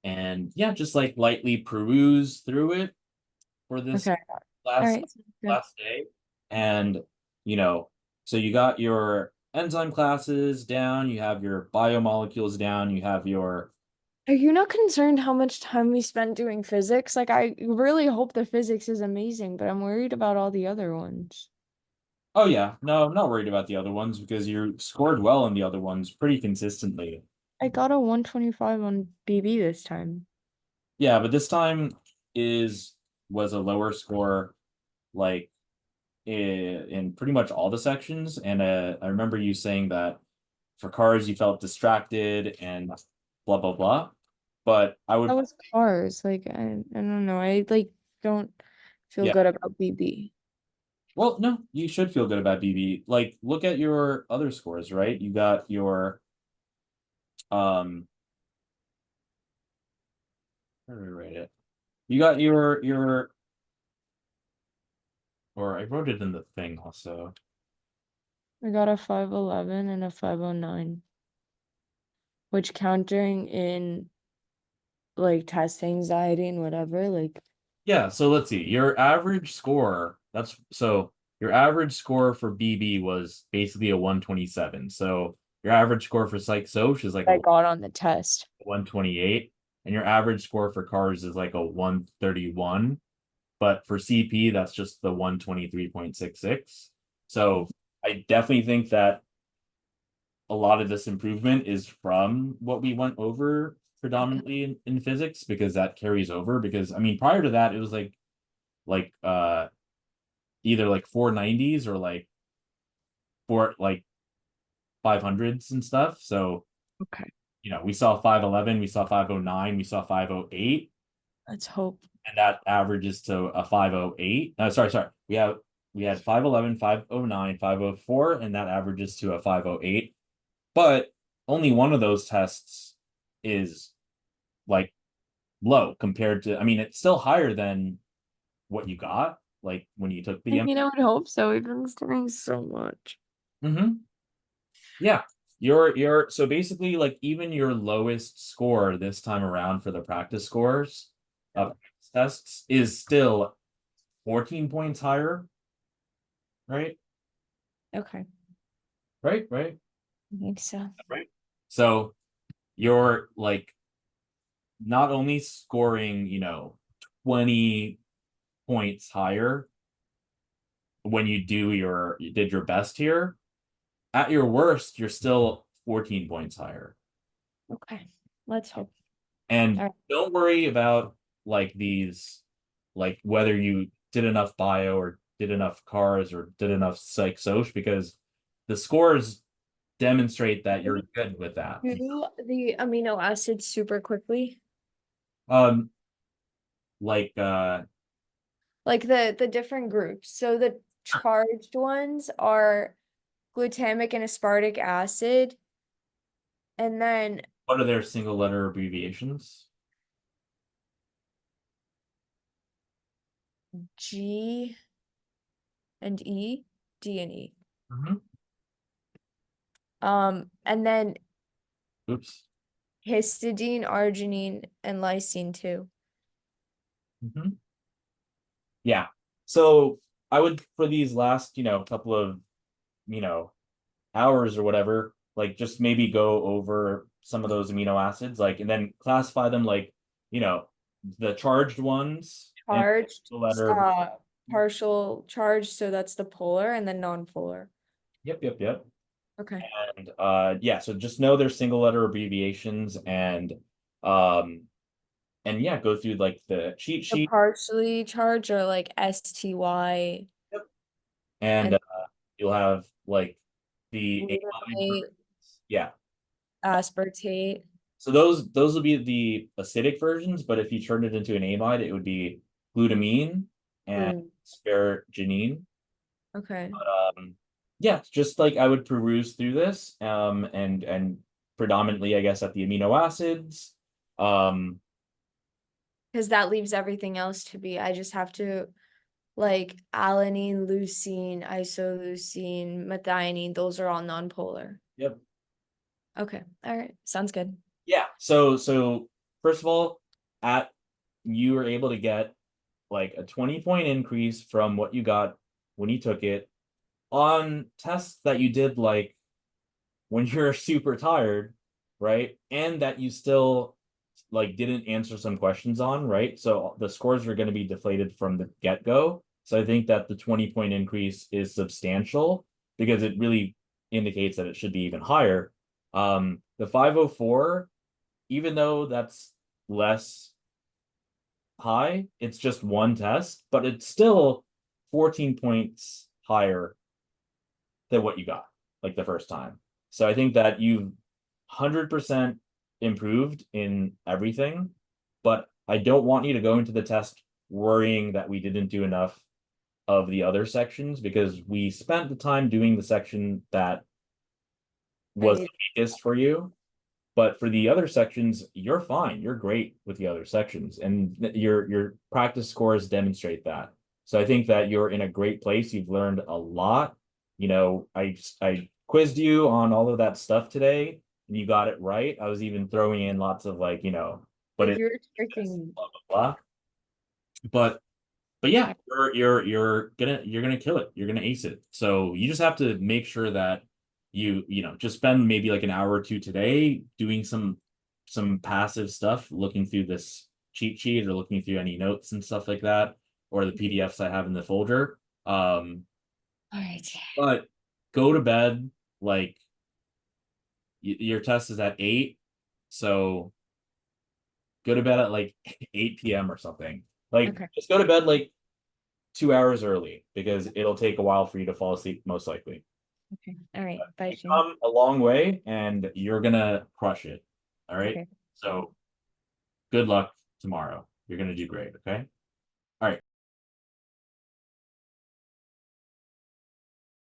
And yeah, just like lightly peruse through it for this Okay. All last right. Good. last day. And you know, so you got your enzyme classes down, you have your biomolecules down, you have your Are you not concerned how much time we spent doing physics? Like, I really hope the physics is amazing, but I'm worried about all the other ones. oh yeah, no, I'm not worried about the other ones because you scored well on the other ones pretty consistently. I got a 125 on BB this time. Yeah, but this time is was a lower score like in pretty much all the sections. And I remember you saying that for cars you felt distracted and blah blah blah. But I That would, was cars. Like, I don't know. I like don't feel yeah. good about BB. Well, no, you should feel good about BB. Like, look at your other scores, right? You got your um where did I write it? You got your or I wrote it in the thing also. I got a 511 and a 509, which counting in like test anxiety and whatever, like Yeah, so let's see. Your average score, that's so your average score for BB was basically a 127. So Your average score for Psych Soc is like I a got on the test. 128, and your average score for Cars is like a 131. But for CP, that's just the 123.66. So I definitely think that a lot of this improvement is from what we went over predominantly in physics, because that carries over. Because I mean, prior to that, it was like either like 490s or like four like 500s and stuff. So Okay. we saw 511, we saw 509, we saw 508, Let's hope. and that averages to a 508. Sorry. We had 511, 509, 504, and that averages to a 508. But only one of those tests is like low compared to, I mean, it's still higher than what you got like when you took the I mean, I would hope so. We've been studying so much. Yeah. Your so basically like even your lowest score this time around for the practice scores of tests is still 14 points higher, right? Okay. Right. I think so. Right. So you're like not only scoring, 20 points higher when you did your best here, at your worst, you're still 14 points higher. Okay. Let's hope. And All right. don't worry about like these, like whether you did enough bio or did enough cars or did enough psych soc, because the scores demonstrate that you're good with that. Do the amino acids super quickly. Um, like Like the different groups. So the charged ones are glutamic and aspartic acid, and then what are their single letter abbreviations? G and E, D and E. Mm-hmm. And then Oops. histidine, arginine, and lysine too. Mm-hmm. Yeah. So I would, for these last, couple of, you know, hours or whatever, like just maybe go over some of those amino acids, like, and then classify them like, you know, the charged ones and Charged, the letter. partial charged, so that's the polar, and then non-polar. Yep. Okay. And yeah, so just know their single letter abbreviations, um and yeah, go through like the cheat So sheet. partially charged are like STY Yep. And and you'll have like the amide glutamate, versions. Yeah. aspartate. So those will be the acidic versions, but if you turn it into an amide, it would be glutamine and Gluten. sparaginine. Okay. Yeah, just like I would peruse through this, and predominantly, I guess, at the amino acids. Um, Because that leaves everything else to be. I just have to like alanine, leucine, isoleucine, methionine. Those are all non-polar. yep. Okay. All right. Sounds good. Yeah. So first of all, at you were able to get like a 20-point increase from what you got when you took it on tests that you did like when you're super tired, right? And that you still like didn't answer some questions on, right? So the scores are going to be deflated from the get-go. So I think that the 20-point increase is substantial because it really indicates that it should be even higher. The 504, even though that's less high, it's just one test, but it's still 14 points higher than what you got like the first time. So I think that you've 100% improved in everything, but I don't want you to go into the test worrying that we didn't do enough of the other sections, because we spent the time doing the section that I was the need. weakest for you. But for the other sections, you're fine. You're great with the other sections, and your practice scores demonstrate that. So I think that you're in a great place. You've learned a lot. I quizzed you on all of that stuff today, and you got it right. I was even throwing in lots of like, but Like it you're tricking. blah blah blah. But but yeah, you're gonna kill it. You're gonna ace it. So you just have to make sure that you know, just spend maybe like an hour or two today doing some passive stuff, looking through this cheat sheet or looking through any notes and stuff like that, or the PDFs I have in the folder. All right. But go to bed, like your test is at 8, so go to bed at like 8 p.m. or something. Like Okay. just go to bed like 2 hours early because it'll take a while for you to fall asleep, most likely. Okay. All right. Bye, You've Shane. come a long way and you're gonna crush it. All right. Okay. So good luck tomorrow. You're gonna do great, okay?